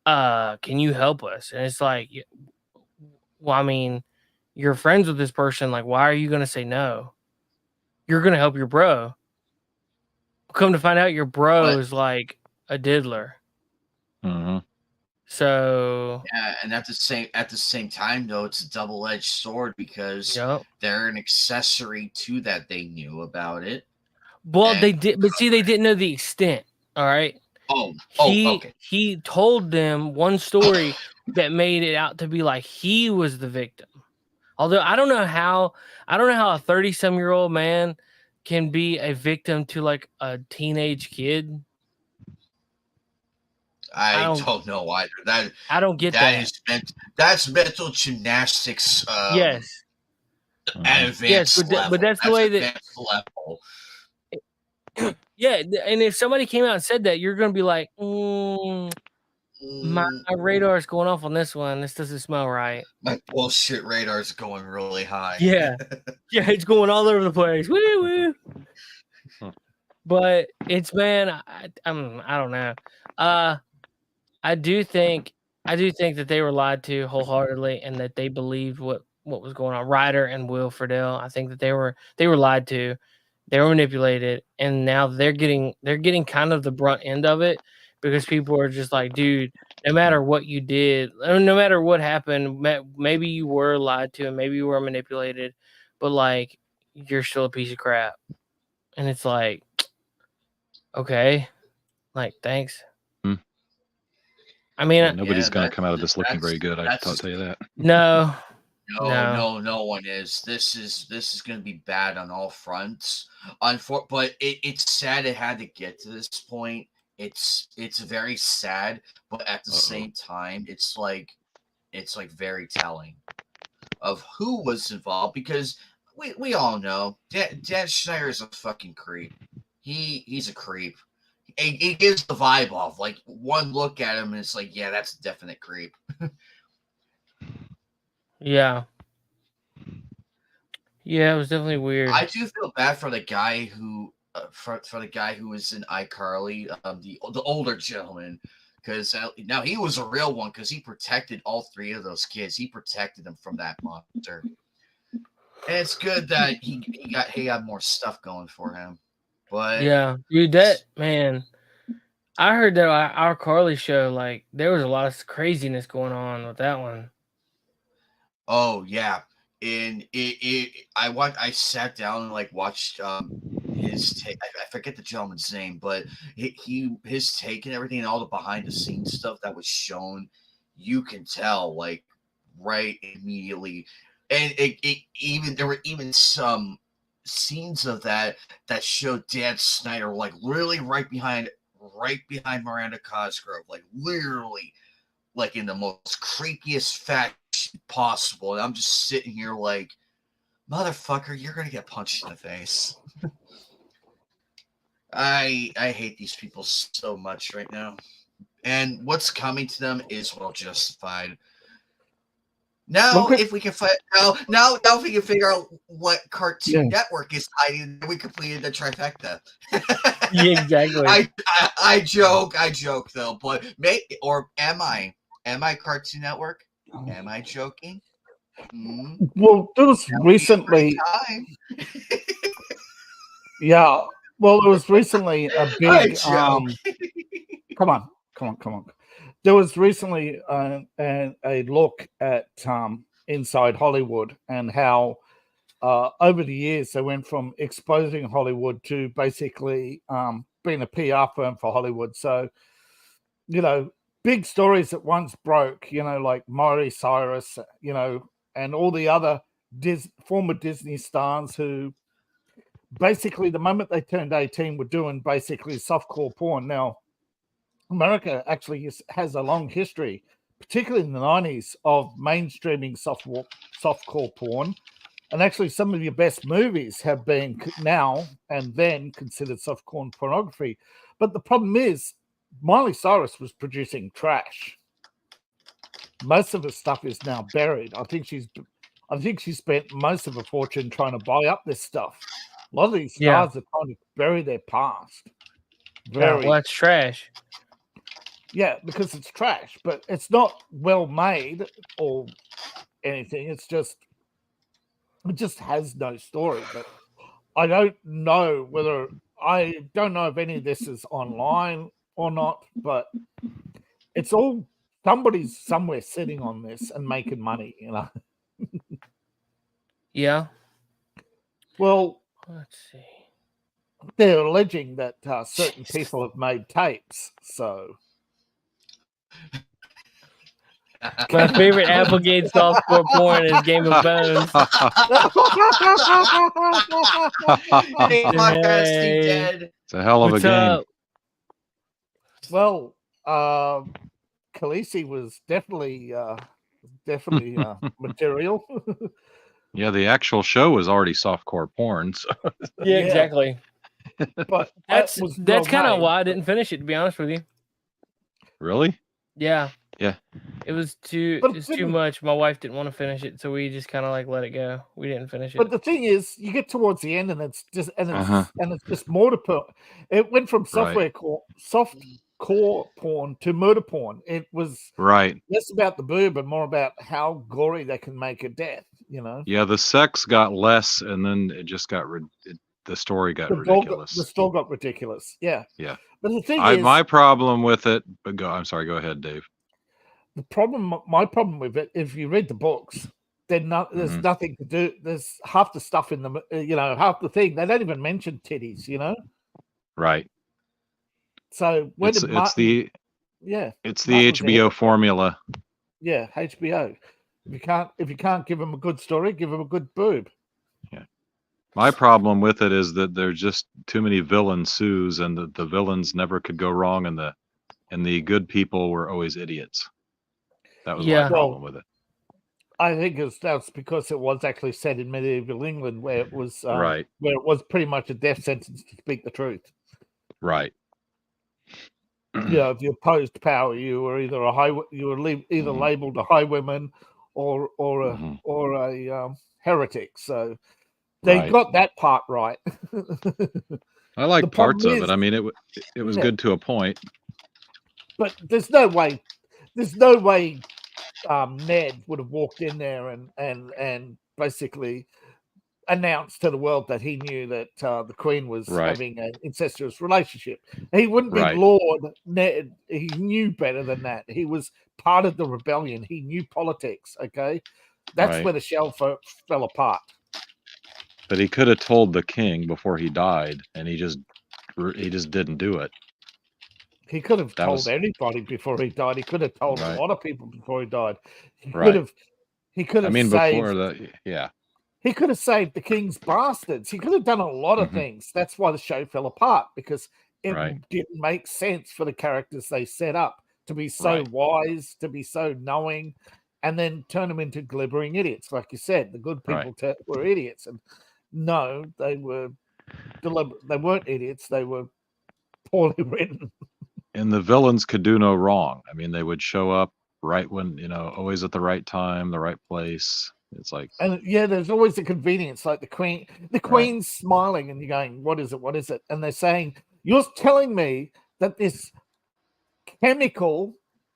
Speaker 2: Can you help us? And it's like, well, I mean, you're friends with this person. Like, why are you going to say no? You're going to help your bro. Come to find out your bro is like a diddler.
Speaker 11: Mm-hmm.
Speaker 2: So
Speaker 5: yeah, and at the same time though, it's a double-edged sword because they're an accessory to that. They knew about it.
Speaker 2: Well, they did, but see, they didn't know the extent. All right.
Speaker 5: Okay.
Speaker 2: He told them one story that made it out to be like he was the victim. Although I don't know how a 30-some-year-old man can be a victim to like a teenage kid.
Speaker 5: I don't know either.
Speaker 2: I don't get that.
Speaker 5: That's mental gymnastics.
Speaker 2: Yes.
Speaker 5: At advanced level.
Speaker 2: But that's the way that.
Speaker 5: Advanced level.
Speaker 2: Yeah, and if somebody came out and said that, you're going to be like, my radar is going off on this one. This doesn't smell right.
Speaker 5: My bullshit radar is going really high.
Speaker 2: Yeah. Yeah, it's going all over the place. Woo woo. But it's, man, I don't know. I do think that they were lied to wholeheartedly and that they believed what was going on. Ryder and Will Friedle, I think that they were lied to. They were manipulated, and now they're getting kind of the brunt end of it because people are just like, dude, no matter what you did, no matter what happened, maybe you were lied to and maybe you were manipulated, but like you're still a piece of crap. And it's like, okay, like, thanks. I mean,
Speaker 11: nobody's going to come out of this looking very good. I can't tell you that.
Speaker 2: No
Speaker 5: one is. This is going to be bad on all fronts. But it's sad it had to get to this point. It's very sad, but at the same time, it's like very telling of who was involved because we all know Dan Schneider is a fucking creep. He's a creep. He gives the vibe off. Like one look at him and it's like, yeah, that's a definite creep.
Speaker 2: Yeah. Yeah, it was definitely weird.
Speaker 5: I do feel bad for the guy who for the guy who was in iCarly, the older gentleman, because now he was a real one because he protected all three of those kids. He protected them from that monster. And it's good that he got more stuff going for him. But
Speaker 2: yeah, dude, that man, I heard that our Carly show, like there was a lot of craziness going on with that one.
Speaker 5: Oh yeah, and I sat down and like watched his take. I forget the gentleman's name, but his take and everything and all the behind the scenes stuff that was shown, you can tell like right immediately, and there were even some scenes of that showed Dan Schneider like literally right behind right behind Miranda Cosgrove, like literally, like in the most creepiest fashion possible. And I'm just sitting here like, motherfucker, you're gonna get punched in the face. I hate these people so much right now. And what's coming to them is well justified. Now, if we can now if we can figure out what Cartoon Network is hiding, we completed the trifecta.
Speaker 2: Yeah, exactly.
Speaker 5: I joke though, but am I Cartoon Network? Am I joking?
Speaker 3: Well, there was recently. Yeah. Well, there was recently a big. Come on. There was recently a look at inside Hollywood and how over the years they went from exposing Hollywood to basically being a PR firm for Hollywood. So, big stories that once broke, like Miley Cyrus, and all the other former Disney stars who basically the moment they turned 18 were doing basically softcore porn. Now, America actually has a long history, particularly in the 90s, of mainstreaming softcore porn. And actually, some of your best movies have been now and then considered softcore pornography. But the problem is, Miley Cyrus was producing trash. Most of her stuff is now buried. I think she spent most of her fortune trying to buy up this stuff. A lot of these stars are trying to bury their past.
Speaker 2: Well, it's trash.
Speaker 3: Yeah, because it's trash, but it's not well made or anything. It just has no story. But I don't know if any of this is online or not, but it's all somebody's somewhere sitting on this and making money,
Speaker 2: Yeah.
Speaker 3: Well,
Speaker 2: let's see.
Speaker 3: They're alleging that certain people have made tapes, so.
Speaker 2: My favorite Applegate softcore porn is Game of Bones.
Speaker 11: It's a hell of a game.
Speaker 3: Well, Khaleesi was definitely material.
Speaker 11: Yeah, the actual show was already softcore porn. So.
Speaker 2: Yeah, exactly.
Speaker 3: But
Speaker 2: that's kind of why I didn't finish it, to be honest with you.
Speaker 11: Really?
Speaker 2: Yeah.
Speaker 11: Yeah.
Speaker 2: It was too much. My wife didn't want to finish it, so we just kind of like let it go. We didn't finish it.
Speaker 3: But the thing is, you get towards the end, and it's just more to put. It went from softcore porn to murder porn. It was less about the boob and more about how gory they can make a death.
Speaker 11: Yeah, the sex got less, and then it just got the story got ridiculous.
Speaker 3: The story got ridiculous. Yeah.
Speaker 11: Yeah.
Speaker 3: But the thing is,
Speaker 11: my problem with it. But I'm sorry. Go ahead, Dave.
Speaker 3: My problem with it, if you read the books, there's nothing to do. There's half the stuff in them, half the thing. They don't even mention titties,
Speaker 11: Right.
Speaker 3: So
Speaker 11: it's the HBO formula.
Speaker 3: Yeah, HBO. If you can't give them a good story, give them a good boob.
Speaker 11: Yeah. My problem with it is that there's just too many villain sues, and the villains never could go wrong, and the good people were always idiots. That was my problem with it.
Speaker 3: I think that's because it was actually set in medieval England, where it was where it was pretty much a death sentence to speak the truth.
Speaker 11: Right.
Speaker 3: If you opposed power, you were either either labeled a highwayman or a heretic. So they got that part right.
Speaker 11: I like parts of it. I mean, it was good to a point.
Speaker 3: But there's no way Ned would have walked in there and basically announced to the world that he knew that the Queen was having an incestuous relationship. He wouldn't be Lord Ned. He knew better than that. He was part of the rebellion. He knew politics. Okay, that's where the shell fell apart.
Speaker 11: But he could have told the king before he died, and he just didn't do it.
Speaker 3: He could have told anybody before he died. He could have told a lot of people before he died. He could have. He could have. He could have saved the king's bastards. He could have done a lot of things. That's why the show fell apart, because it didn't make sense for the characters they set up to be so wise, to be so knowing, and then turn them into glibbering idiots. Like you said, the good people were idiots. And no, they were they weren't idiots. They were poorly written.
Speaker 11: And the villains could do no wrong. I mean, they would show up right when, always at the right time, the right place. It's like,
Speaker 3: and there's always the convenience, like the queen's smiling and you're going, what is it? And they're saying, you're telling me that this chemical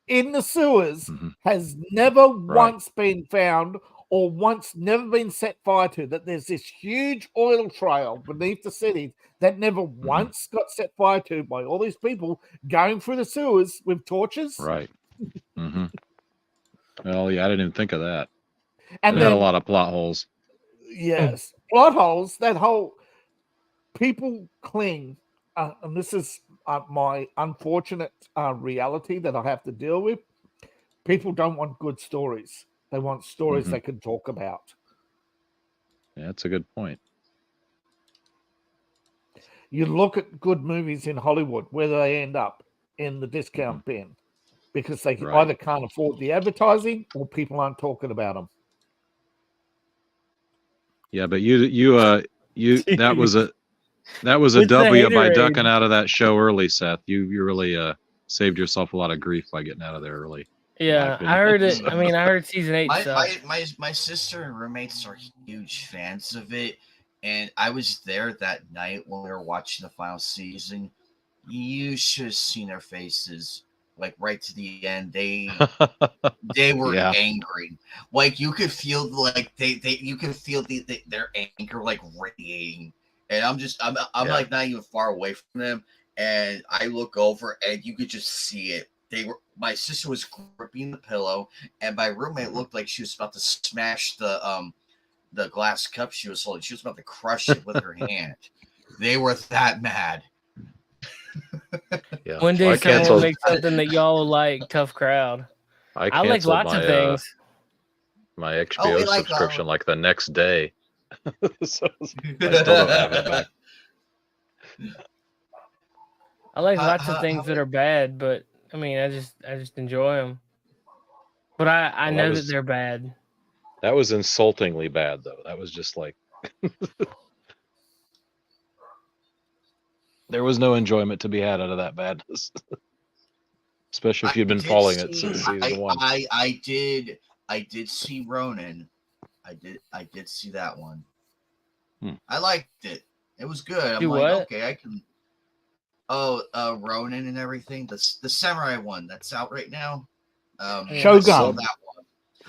Speaker 3: in the sewers has never once been found or once never been set fire to, that there's this huge oil trail beneath the city that never once got set fire to by all these people going through the sewers with torches.
Speaker 11: Right. Well, yeah, I didn't even think of that.
Speaker 3: And
Speaker 11: it had a lot of plot holes.
Speaker 3: Yes. Plot holes, that whole people cling, and this is my unfortunate reality that I have to deal with. People don't want good stories. They want stories they can talk about.
Speaker 11: Yeah, that's a good point.
Speaker 3: You look at good movies in Hollywood, where they end up in the discount bin because they either can't afford the advertising or people aren't talking about them.
Speaker 11: Yeah, but that was a W by ducking out of that show early, Seth. You really saved yourself a lot of grief by getting out of there early.
Speaker 2: Yeah, I heard it. I mean, I heard season 8 stuff.
Speaker 5: My sister and roommates are huge fans of it, and I was there that night when we were watching the final season. You should have seen their faces, like right to the end. They were angry. Like you could feel like you could feel their anger like radiating. And I'm like not even far away from them, and I look over and you could just see it. My sister was gripping the pillow, and my roommate looked like she was about to smash the glass cup she was holding. She was about to crush it with her hand. They were that mad.
Speaker 2: One day someone will make something that y'all like. Tough crowd. I like lots of things.
Speaker 11: My HBO subscription like the next day. So I still don't have it back.
Speaker 2: I like lots of things that are bad, but I mean, I just enjoy them. But I know that they're bad.
Speaker 11: That was insultingly bad, though. That was just like there was no enjoyment to be had out of that badness, especially if you'd been following it since season 1.
Speaker 5: I did see Ronin. I did see that one. I liked it. It was good. I'm like, okay, I can. Oh, Ronin and everything. The samurai one that's out right now.
Speaker 3: Shogun.
Speaker 5: That one.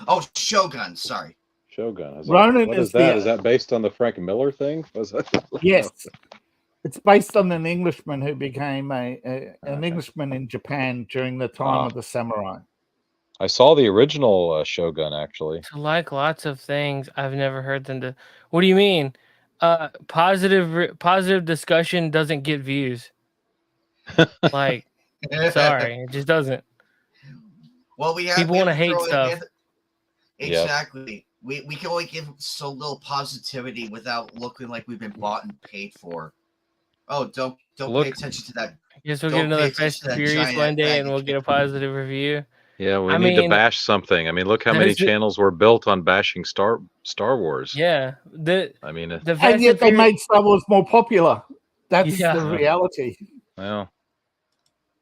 Speaker 5: Oh, Shogun. Sorry.
Speaker 11: Shogun.
Speaker 3: Ronin
Speaker 11: what is that? Is that based on the Frank Miller thing? Was that?
Speaker 3: Yes. It's based on an Englishman who became an Englishman in Japan during the time of the samurai.
Speaker 11: I saw the original Shogun, actually.
Speaker 2: To like lots of things, I've never heard them to. What do you mean? Positive discussion doesn't get views. Like, sorry, it just doesn't.
Speaker 5: Well,
Speaker 2: people want to hate stuff.
Speaker 5: Exactly. Yep. We can only give so little positivity without looking like we've been bought and paid for. Oh, don't pay attention to that.
Speaker 2: I guess we'll get another Fast and Furious one day, and we'll get a positive review.
Speaker 11: Yeah, we need to bash something. I mean, look how many channels were built on bashing Star Wars.
Speaker 2: Yeah,
Speaker 3: and yet they made Star Wars more popular. That's the reality.
Speaker 11: Well,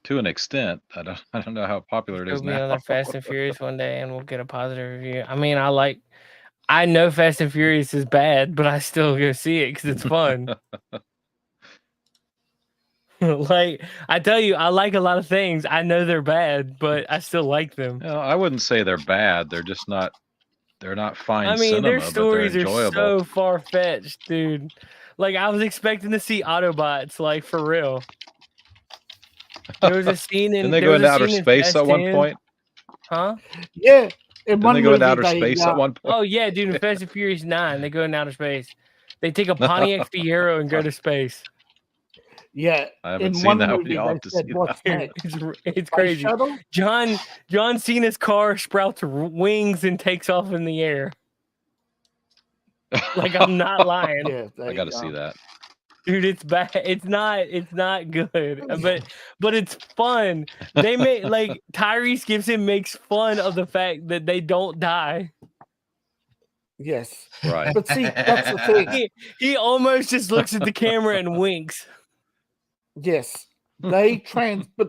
Speaker 11: to an extent, I don't know how popular it is now.
Speaker 2: Another Fast and Furious one day, and we'll get a positive review. I mean, I know Fast and Furious is bad, but I still go see it because it's fun. Like I tell you, I like a lot of things. I know they're bad, but I still like them.
Speaker 11: No, I wouldn't say they're bad. They're just not. They're not fine.
Speaker 2: I mean,
Speaker 11: cinema,
Speaker 2: their stories
Speaker 11: but they're
Speaker 2: are
Speaker 11: enjoyable.
Speaker 2: so far fetched, dude. Like I was expecting to see Autobots, like for real. There was a scene in.
Speaker 11: Didn't they go into outer space at one point?
Speaker 2: Huh?
Speaker 3: Yeah.
Speaker 11: Didn't they go into outer space at one point?
Speaker 2: Oh yeah, dude! In Fast and Furious 9, they go into outer space. They take a Pontiac Fiero and go to space.
Speaker 3: Yeah,
Speaker 11: I haven't seen that. Movie, I'll have to see
Speaker 2: that. It's crazy. John Cena's car sprouts wings and takes off in the air. Like I'm not lying.
Speaker 3: Yeah,
Speaker 11: I got to see that.
Speaker 2: Dude, it's bad. It's not good. But it's fun. They make like Tyrese Gibson makes fun of the fact that they don't die.
Speaker 3: Yes.
Speaker 11: Right.
Speaker 3: But see, that's the thing.
Speaker 2: He almost just looks at the camera and winks.
Speaker 3: Yes. But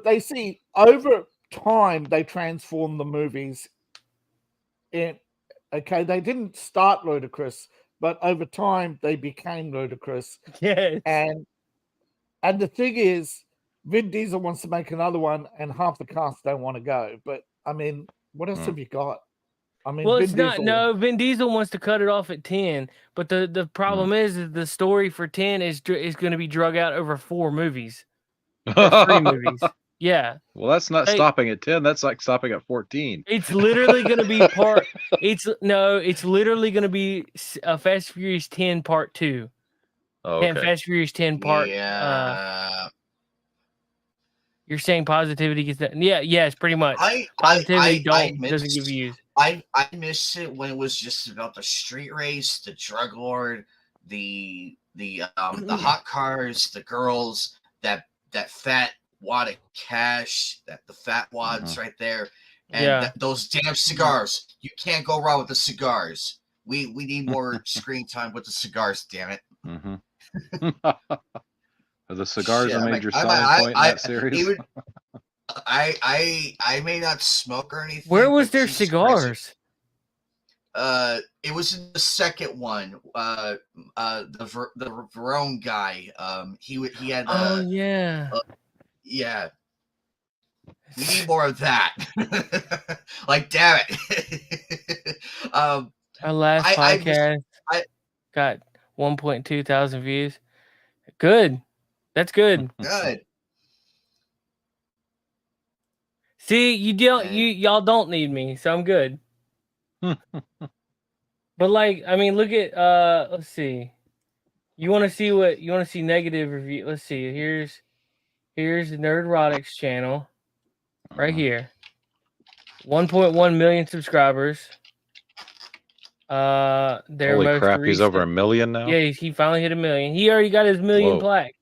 Speaker 3: they see over time they transform the movies. They didn't start ludicrous, but over time they became ludicrous.
Speaker 2: Yes.
Speaker 3: And the thing is, Vin Diesel wants to make another one, and half the cast don't want to go. But I mean, what else have you got? I mean,
Speaker 2: Well,
Speaker 3: Vin
Speaker 2: it's not.
Speaker 3: Diesel,
Speaker 2: No, Vin Diesel wants to cut it off at 10, but the problem is the story for 10 is going to be drug out over 4 movies, or 3 movies. Yeah.
Speaker 11: Well, that's not stopping at 10. That's like stopping at 14.
Speaker 2: It's literally going to be part. It's literally going to be Fast and Furious 10 Part 2.
Speaker 11: Oh, okay.
Speaker 2: Fast and Furious 10 Part.
Speaker 5: Yeah.
Speaker 2: You're saying positivity gets that? Yeah. Yes, pretty much. Positivity doesn't give views.
Speaker 5: I missed it when it was just about the street race, the drug lord, the hot cars, the girls, that fat wad of cash, the fat wads right there, and those damn cigars. You can't go wrong with the cigars. We need more screen time with the cigars. Damn it.
Speaker 11: Mm-hmm. Are the cigars a major selling point in that series?
Speaker 5: I may not smoke or anything.
Speaker 2: Where was their cigars?
Speaker 5: It was in the second one. The Verone guy. He had.
Speaker 2: Oh yeah.
Speaker 5: Yeah. We need more of that. Like, damn it.
Speaker 2: Our last podcast got 1.2 thousand views. Good. That's good.
Speaker 5: Good.
Speaker 2: See, y'all don't need me, so I'm good. But like, I mean, look at let's see. You want to see negative review? Let's see. Here's Nerdrotic's channel right here. 1.1 million subscribers.
Speaker 11: Holy crap, he's over 1 million now?
Speaker 2: Yeah, he finally hit 1 million. He already got his 1 million plaque.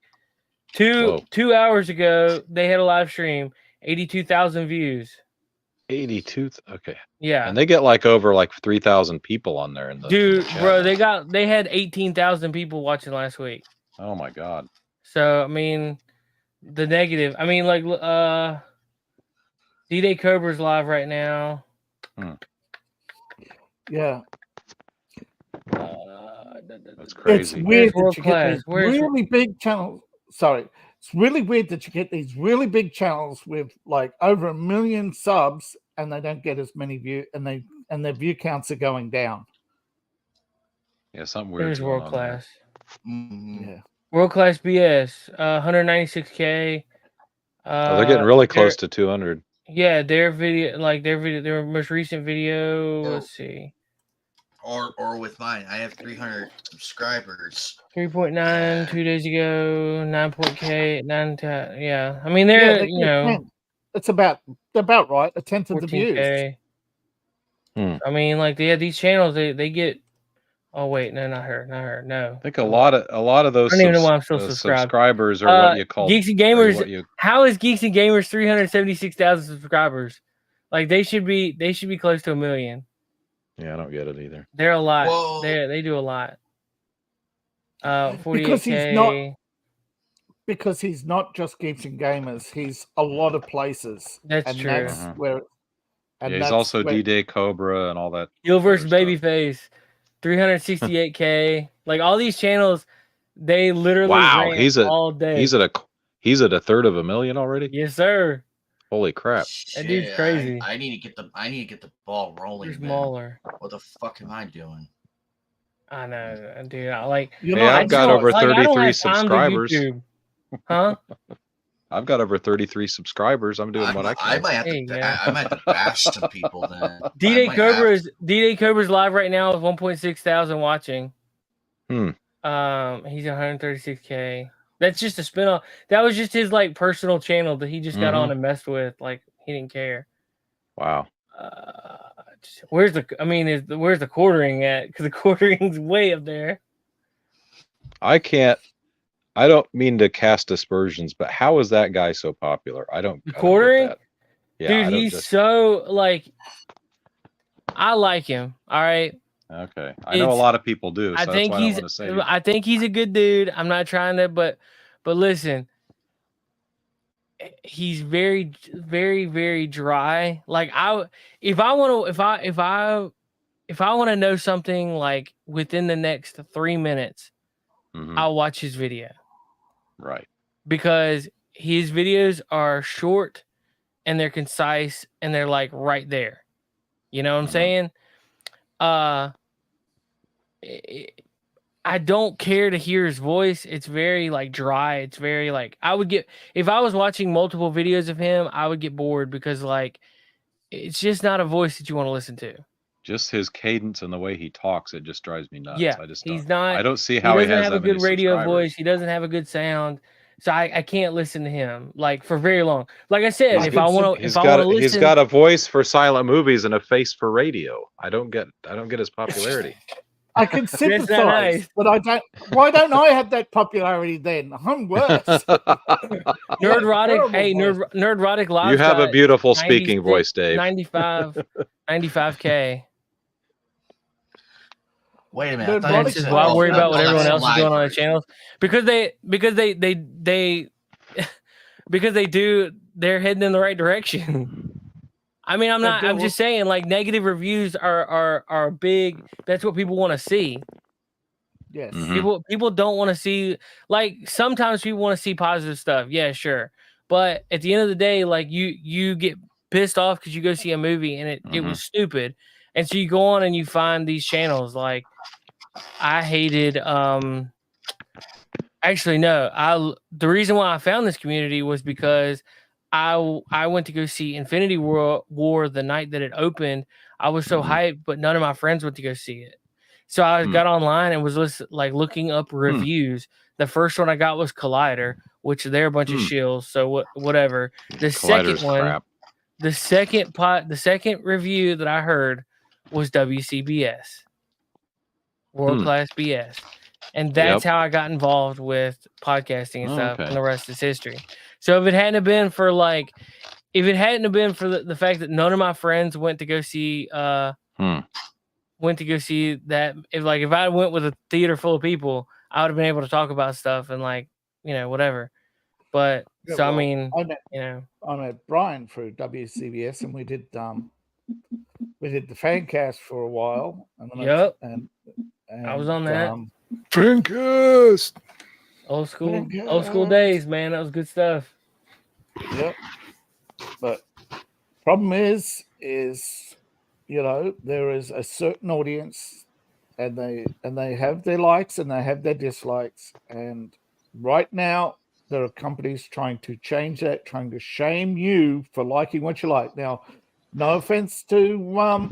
Speaker 2: Two hours ago, they had a live stream, 82,000 views.
Speaker 11: 82. Okay.
Speaker 2: Yeah.
Speaker 11: And they get like over 3,000 people on there in the chat.
Speaker 2: Bro, they had 18,000 people watching last week.
Speaker 11: Oh my god.
Speaker 2: So I mean, the negative. I mean, like D-Day Cobra's live right now.
Speaker 3: Yeah.
Speaker 11: That's crazy.
Speaker 3: It's weird that you get these really big channels. Sorry. It's really weird that you get these really big channels with like over 1 million subs and they don't get as many views and their view counts are going down.
Speaker 11: Yeah, something weird.
Speaker 2: There's World Class.
Speaker 3: Yeah.
Speaker 2: World Class BS, 196K.
Speaker 11: They're getting really close to 200.
Speaker 2: Yeah, their most recent video. Let's see.
Speaker 5: Or with mine, I have 300 subscribers.
Speaker 2: 3.9 2 days ago. 9.k 9. Yeah, I mean they're
Speaker 3: it's about right, a tenth of the views.
Speaker 11: I
Speaker 2: mean, these channels they get. Oh wait, no, not her. No,
Speaker 11: I think a lot of those.
Speaker 2: I don't even know why I'm still
Speaker 11: subscribers are what you call
Speaker 2: Geeks and Gamers. How is Geeks and Gamers 376,000 subscribers? Like they should be close to 1 million.
Speaker 11: Yeah, I don't get it either.
Speaker 2: They're a lot.
Speaker 5: Well,
Speaker 2: They do a lot. 48K.
Speaker 3: Because he's not just Geeks and Gamers. He's a lot of places.
Speaker 2: That's true.
Speaker 3: That's where. And
Speaker 11: he's also D-Day Cobra and all that.
Speaker 2: Heel versus Babyface, 368K. Like all these channels, they literally all day.
Speaker 11: He's at a third of 1 million already.
Speaker 2: Yes, sir.
Speaker 11: Holy crap!
Speaker 2: That dude's crazy.
Speaker 5: I need to get the ball rolling.
Speaker 2: There's Mauler.
Speaker 5: What the fuck am I doing?
Speaker 2: I know, dude.
Speaker 11: I've got over 33 subscribers.
Speaker 2: Huh?
Speaker 11: I've got over 33 subscribers. I'm doing what I can.
Speaker 5: I might have to bash some people then.
Speaker 2: D-Day Cobra's live right now with 1.6 thousand watching. He's 136K. That's just a spin-off. That was just his personal channel that he just got on and messed with. Like he didn't care.
Speaker 11: Wow.
Speaker 2: Where's the quartering at? Because the quartering's way up there.
Speaker 11: I can't I don't mean to cast aspersions, but how is that guy so popular? I don't get
Speaker 2: Quartering?
Speaker 11: that. Yeah,
Speaker 2: Dude,
Speaker 11: I don't
Speaker 2: he's
Speaker 11: just
Speaker 2: so like I like him. All right.
Speaker 11: okay. I know a lot of people do, so that's why I don't want to say.
Speaker 2: I think he's a good dude. I'm not trying to, but listen, he's very, very, very dry. Like if I want to know something like within the next 3 minutes, I'll watch his video.
Speaker 11: Right.
Speaker 2: Because his videos are short and they're concise and they're like right there. You know what I'm saying? I don't care to hear his voice. It's very like dry. It's very like if I was watching multiple videos of him, I would get bored because like it's just not a voice that you want to listen to.
Speaker 11: Just his cadence and the way he talks, it just drives me nuts.
Speaker 2: Yeah,
Speaker 11: I don't see how he
Speaker 2: doesn't
Speaker 11: has
Speaker 2: have
Speaker 11: that
Speaker 2: a good
Speaker 11: many
Speaker 2: radio
Speaker 11: subscribers.
Speaker 2: voice. He doesn't have a good sound. So I can't listen to him like for very long. Like I said, if I want to listen,
Speaker 11: he's got a voice for silent movies and a face for radio. I don't get his popularity.
Speaker 3: I can sympathize,
Speaker 2: nice.
Speaker 3: but I don't. Why don't I have that popularity then? I'm worse.
Speaker 2: Nerdrotic, hey, Nerdrotic Live.
Speaker 11: You have a beautiful speaking voice, Dave.
Speaker 2: 95K.
Speaker 5: Wait a minute.
Speaker 2: Why worry about what everyone else is doing on the channels? Because they're heading in the right direction. I mean, I'm just saying, like, negative reviews are big. That's what people want to see.
Speaker 3: Yes.
Speaker 2: People don't want to see, like, sometimes people want to see positive stuff. Yeah, sure. But at the end of the day, like, you get pissed off because you go see a movie and it was stupid. And so you go on and you find these channels. Like, I hated, actually, no. The reason why I found this community was because I went to go see Infinity War the night that it opened. I was so hyped, but none of my friends went to go see it. So I got online and was looking up reviews. The first one I got was Collider, which they're a bunch of shills. So whatever. The second one, crap. The second review that I heard was WCBS, World Class BS. And that's how I got involved with podcasting and stuff, and the rest is history. So if it hadn't have been for the fact that none of my friends went to go see that, if I went with a theater full of people, I would have been able to talk about stuff and whatever. But I met Brian through WCBS, and we did the Fancast for a while. And then I was on that.
Speaker 4: Fancast.
Speaker 2: Old school days, man. That was good stuff.
Speaker 3: Yep. But problem is there is a certain audience, and they have their likes and they have their dislikes. And right now there are companies trying to change that, trying to shame you for liking what you like. Now, no offense to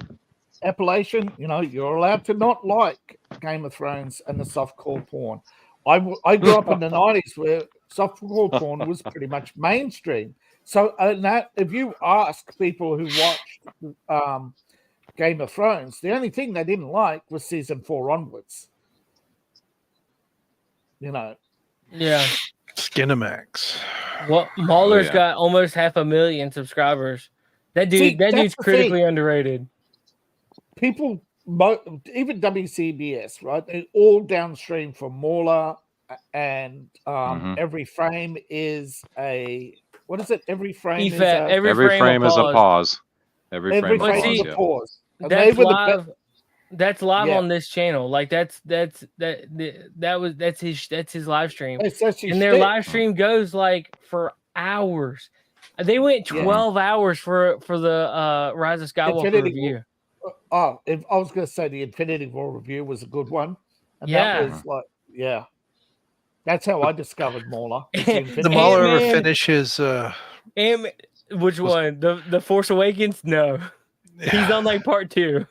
Speaker 3: Appellation, you're allowed to not like Game of Thrones and the softcore porn. I grew up in the 90s where softcore porn was pretty much mainstream. So if you ask people who watched Game of Thrones, the only thing they didn't like was season 4 onwards.
Speaker 2: Yeah.
Speaker 4: Skinamax.
Speaker 2: Well, Mauler's got almost 500,000 subscribers. That dude's critically underrated.
Speaker 3: People, even WCBS, right? They're all downstream from Mauler, and every frame is a what is it? Every frame is a
Speaker 11: pause. Every frame is a pause.
Speaker 2: That's live on this channel. Like that's his live stream. And their live stream goes like for hours. They went 12 hours for the Rise of Skywalker review.
Speaker 3: I was going to say the Infinity War review was a good one. And that was that's how I discovered Mauler.
Speaker 4: The Mauler ever finish his
Speaker 2: which one? The Force Awakens? No. He's on like part 2.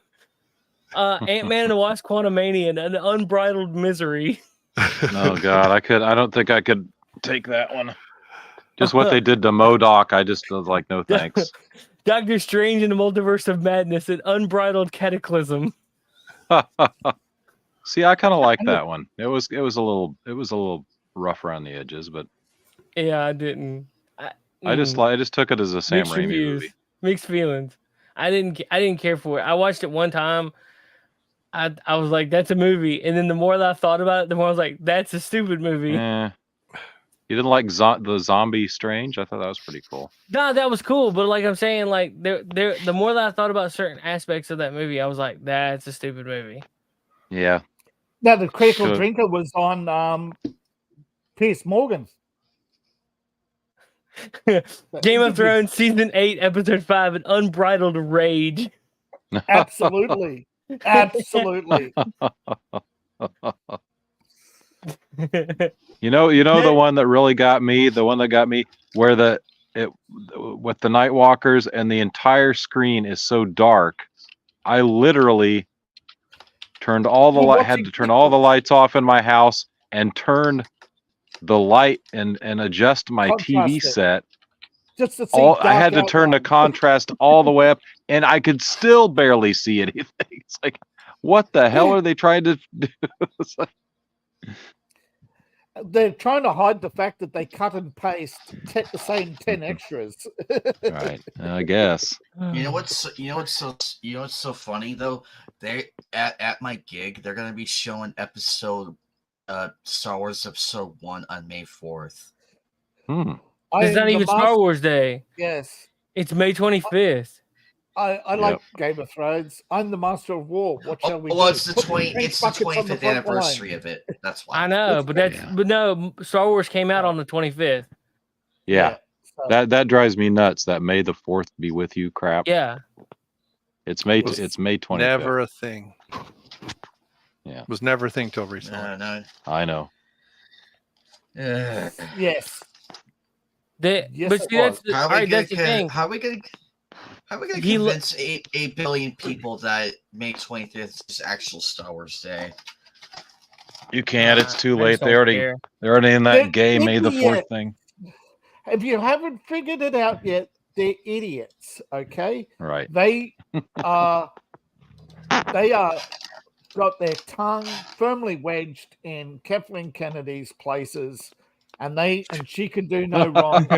Speaker 2: Ant-Man and the Wasp: Quantumania, an unbridled misery.
Speaker 11: Oh God, I don't think I could take that one. Just what they did to MODOK, I just was like, no thanks.
Speaker 2: Doctor Strange in the Multiverse of Madness, an unbridled cataclysm.
Speaker 11: See, I kind of like that one. It was a little rough around the edges, but
Speaker 2: Yeah, I didn't.
Speaker 11: I just took it as a Sam
Speaker 2: Mixed
Speaker 11: Raimi
Speaker 2: reviews,
Speaker 11: movie.
Speaker 2: mixed feelings. I didn't care for it. I watched it one time. I was like, that's a movie, and then the more that I thought about it, the more I was like, that's a stupid movie.
Speaker 11: You didn't like the Zombie Strange? I thought that was pretty cool.
Speaker 2: No, that was cool, but like I'm saying, like the more that I thought about certain aspects of that movie, I was like, that's a stupid movie.
Speaker 11: Yeah.
Speaker 3: Now the critical drinker was on Piers Morgan.
Speaker 2: Game of Thrones season 8, episode 5, an unbridled rage.
Speaker 3: Absolutely. Absolutely.
Speaker 11: You know the one that really got me, where with the Night Walkers and the entire screen is so dark, I literally turned had to turn all the lights off in my house and turn the light and adjust my TV set.
Speaker 3: Just to see
Speaker 11: I had to turn the contrast all the way up, and I could still barely see anything. It's like, what the hell are they trying to do?
Speaker 3: They're trying to hide the fact that they cut and paste the same 10 extras.
Speaker 11: Right, I guess.
Speaker 5: You know what's so funny though? They at my gig, they're gonna be showing Star Wars Episode 1 on May 4th.
Speaker 2: It's not even Star Wars Day.
Speaker 3: Yes.
Speaker 2: It's May 25th.
Speaker 3: I like Game of Thrones. I'm the Master of War. What shall we do?
Speaker 5: It's the 25th anniversary of it. That's why.
Speaker 2: I know, but no, Star Wars came out on the 25th.
Speaker 11: Yeah. That drives me nuts. That May the 4th be with you crap.
Speaker 2: Yeah.
Speaker 11: It's May 25th.
Speaker 4: Never a thing.
Speaker 11: Yeah.
Speaker 4: It was never a thing till recently.
Speaker 5: No.
Speaker 11: I know.
Speaker 3: Yes.
Speaker 2: But see, that's the thing.
Speaker 5: How are we gonna convince 8 billion people that May 25th is actual Star Wars Day?
Speaker 11: You can't. It's too late. They're already in that gay May the 4th thing.
Speaker 3: If you haven't figured it out yet, they're idiots. Okay.
Speaker 11: Right.
Speaker 3: They are got their tongue firmly wedged in Kathleen Kennedy's places, and she can do no wrong. She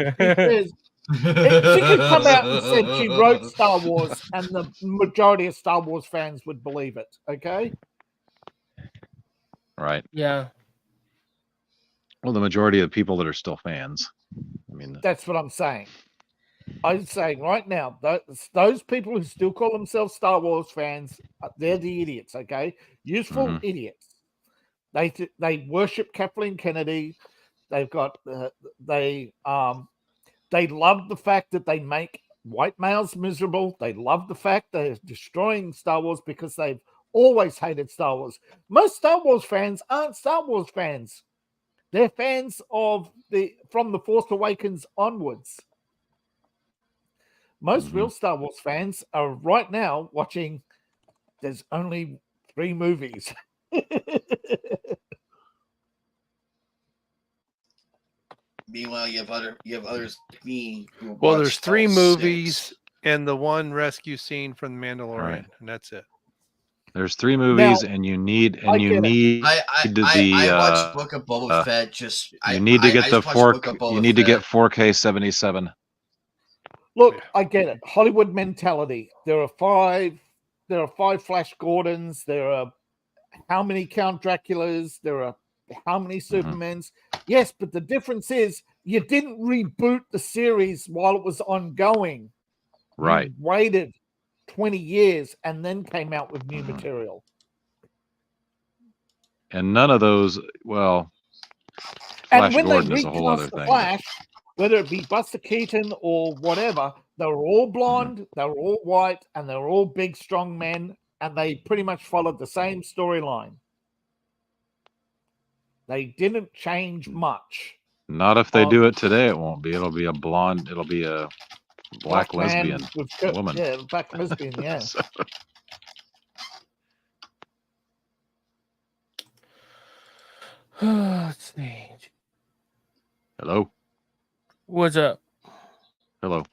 Speaker 3: could come out and say she wrote Star Wars, and the majority of Star Wars fans would believe it. Okay.
Speaker 11: Right.
Speaker 2: Yeah.
Speaker 11: Well, the majority of people that are still fans. I mean,
Speaker 3: that's what I'm saying. I'm saying right now, those people who still call themselves Star Wars fans, they're the idiots. Okay, useful idiots. They worship Kathleen Kennedy. They've got they love the fact that they make white males miserable. They love the fact they're destroying Star Wars because they've always hated Star Wars. Most Star Wars fans aren't Star Wars fans. They're fans of from The Force Awakens onwards. Most real Star Wars fans are right now watching. There's only 3 movies.
Speaker 5: Meanwhile, you have others like me.
Speaker 4: Well, there's 3 movies and the one rescue scene from The Mandalorian, and that's it.
Speaker 11: There's 3 movies, and you need
Speaker 5: I watched Book of Boba Fett.
Speaker 11: You need to get the 4K. You need to get 4K 77.
Speaker 3: Look, I get it. Hollywood mentality. There are 5 Flash Gordons. There are how many Count Draculas? There are how many Supermans? Yes, but the difference is you didn't reboot the series while it was ongoing.
Speaker 11: Right.
Speaker 3: You waited 20 years and then came out with new material.
Speaker 11: And none of those, well, Flash Gordon is a whole other thing.
Speaker 3: Flash, whether it be Buster Keaton or whatever, they were all blonde, they were all white, and they were all big, strong men, and they pretty much followed the same storyline. They didn't change much.
Speaker 11: Not if they do it today. It won't be. It'll be a blonde. It'll be a black lesbian woman.
Speaker 3: Yeah, black lesbian. Yeah.
Speaker 2: Let's see.
Speaker 11: Hello.
Speaker 2: What's up?
Speaker 11: Hello.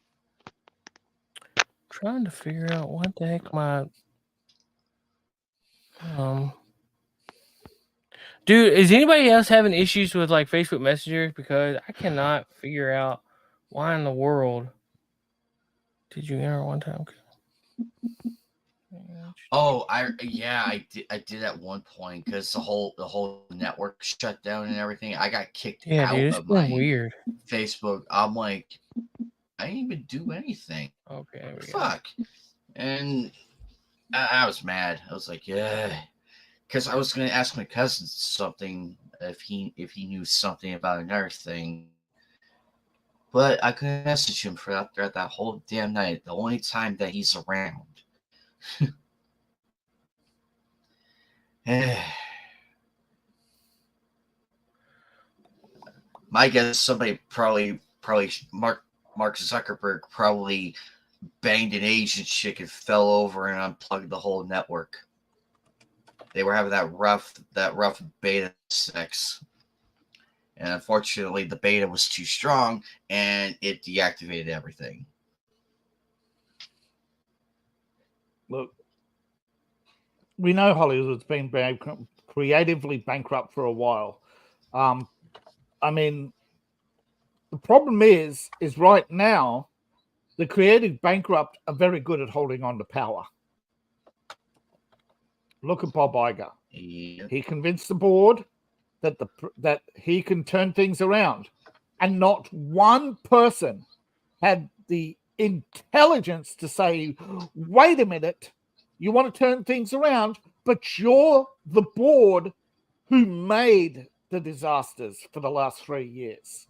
Speaker 2: Trying to figure out what the heck my Dude, is anybody else having issues with like Facebook Messenger? Because I cannot figure out why in the world did you enter one time?
Speaker 5: Oh, I did at one point because the whole network shut down and everything. I got kicked
Speaker 2: Yeah,
Speaker 5: out
Speaker 2: dude, it's
Speaker 5: of
Speaker 2: been
Speaker 5: my
Speaker 2: weird.
Speaker 5: Facebook. I'm like, I didn't even do anything.
Speaker 2: Okay, there we
Speaker 5: Fuck. And I was mad. I was like, yeah, because I was gonna ask my cousin something if he knew something about another thing, but I couldn't message him for that whole damn night. The only time that he's around. My guess, somebody probably Mark Zuckerberg probably banged an Asian chick and fell over and unplugged the whole network. They were having that rough beta sex, and unfortunately, the beta was too strong and it deactivated everything.
Speaker 3: Look, we know Hollywood's been creatively bankrupt for a while. I mean, the problem is right now, the creative bankrupt are very good at holding on to power. Look at Bob Iger.
Speaker 5: Yeah.
Speaker 3: He convinced the board that he can turn things around, and not one person had the intelligence to say, "Wait a minute, you want to turn things around, but you're the board who made the disasters for the last 3 years.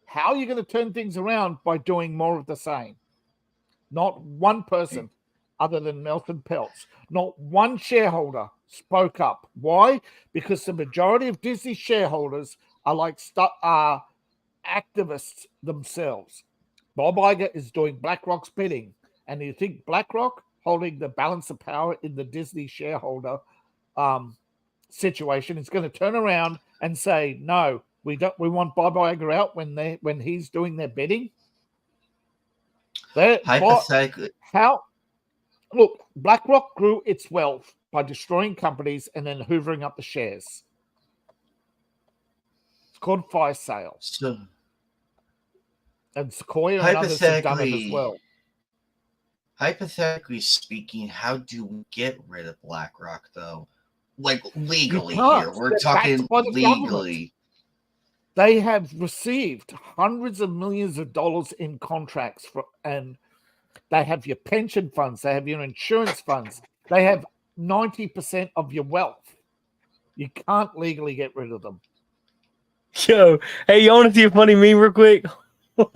Speaker 3: How are you going to turn things around by doing more of the same?" Not one person other than Nelson Peltz, not one shareholder spoke up. Why? Because the majority of Disney shareholders are like activists themselves. Bob Iger is doing BlackRock's bidding, and you think BlackRock holding the balance of power in the Disney shareholder situation is going to turn around and say, "No, we want Bob Iger out when he's doing their bidding"?
Speaker 5: Hypothetically,
Speaker 3: Look, BlackRock grew its wealth by destroying companies and then hoovering up the shares. It's called fire sale.
Speaker 5: So,
Speaker 3: and Sequoia and others have done it as well.
Speaker 5: Hypothetically speaking, how do we get rid of BlackRock, though? Like, legally here. We're talking legally.
Speaker 3: They have received hundreds of millions of dollars in contracts and they have your pension funds, they have your insurance funds, they have 90% of your wealth. You can't legally get rid of them.
Speaker 2: Yo, hey, you want to see a funny meme real quick? Yeah,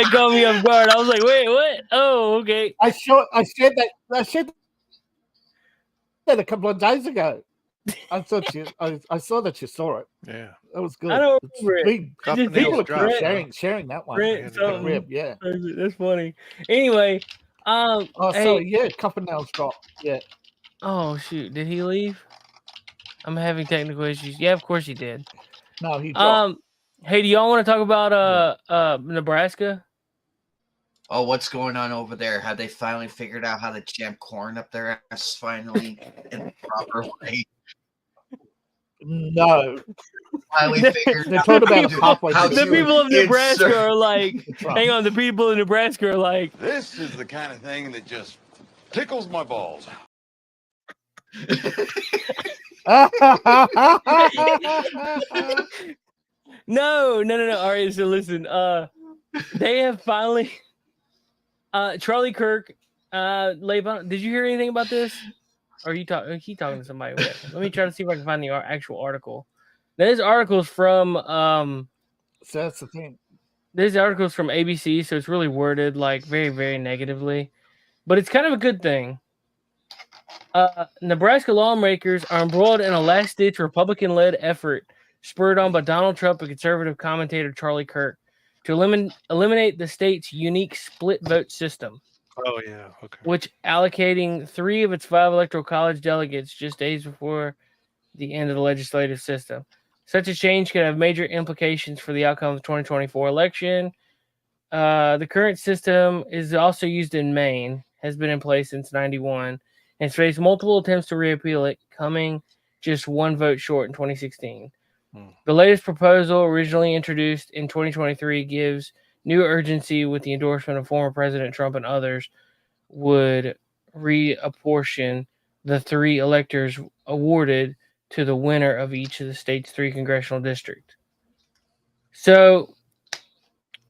Speaker 2: it caught me off guard. I was like, wait, what? Oh, okay.
Speaker 3: I shared that a couple of days ago. I saw that you saw it.
Speaker 4: Yeah,
Speaker 3: that was good.
Speaker 2: I don't remember it.
Speaker 3: People are sharing that one.
Speaker 2: Yeah, that's funny. Anyway,
Speaker 3: sorry, yeah, Cup and Nails drop. Yeah.
Speaker 2: Oh shoot, did he leave? I'm having technical issues. Yeah, of course he did.
Speaker 3: No, he dropped.
Speaker 2: Hey, do y'all want to talk about Nebraska?
Speaker 5: Oh, what's going on over there? Have they finally figured out how to jam corn up their ass finally in the proper way?
Speaker 3: No.
Speaker 5: Finally figured
Speaker 3: They talked about halfway.
Speaker 2: The people of Nebraska are like, hang on, the people of Nebraska are like,
Speaker 12: this is the kind of thing that just tickles my balls.
Speaker 2: No. All right, so listen. They have finally. Charlie Kirk, Levon, did you hear anything about this? Or are you talking to somebody? Let me try to see if I can find the actual article. Now, this article is from.
Speaker 3: So that's the thing.
Speaker 2: This article is from ABC, so it's really worded like very, very negatively, but it's kind of a good thing. Nebraska lawmakers are embroiled in a last-ditch Republican-led effort spurred on by Donald Trump and conservative commentator Charlie Kirk to eliminate the state's unique split vote system.
Speaker 4: Oh, yeah. Okay.
Speaker 2: Which allocating 3 of its 5 electoral college delegates just days before the end of the legislative system. Such a change could have major implications for the outcome of the 2024 election. The current system is also used in Maine, has been in place since 91, and has faced multiple attempts to repeal it, coming just one vote short in 2016. The latest proposal, originally introduced in 2023, gives new urgency with the endorsement of former President Trump and others, would reapportion the 3 electors awarded to the winner of each of the state's 3 congressional districts. So,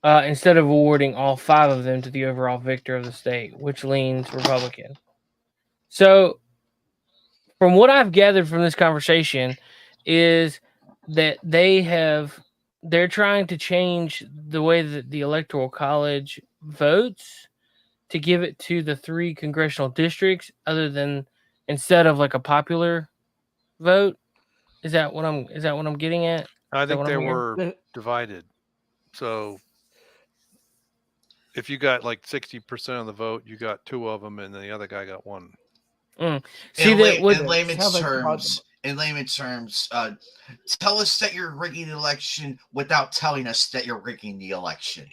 Speaker 2: instead of awarding all 5 of them to the overall victor of the state, which leans Republican. So, from what I've gathered from this conversation, is that they're trying to change the way that the Electoral College votes to give it to the 3 congressional districts, other than instead of like a popular vote. Is that what I'm getting at?
Speaker 4: I think they were divided. So if you got like 60% of the vote, you got 2 of them, and the other guy got 1.
Speaker 2: See
Speaker 5: in
Speaker 2: that
Speaker 5: layman's terms, tell us that you're rigging the election without telling us that you're rigging the election.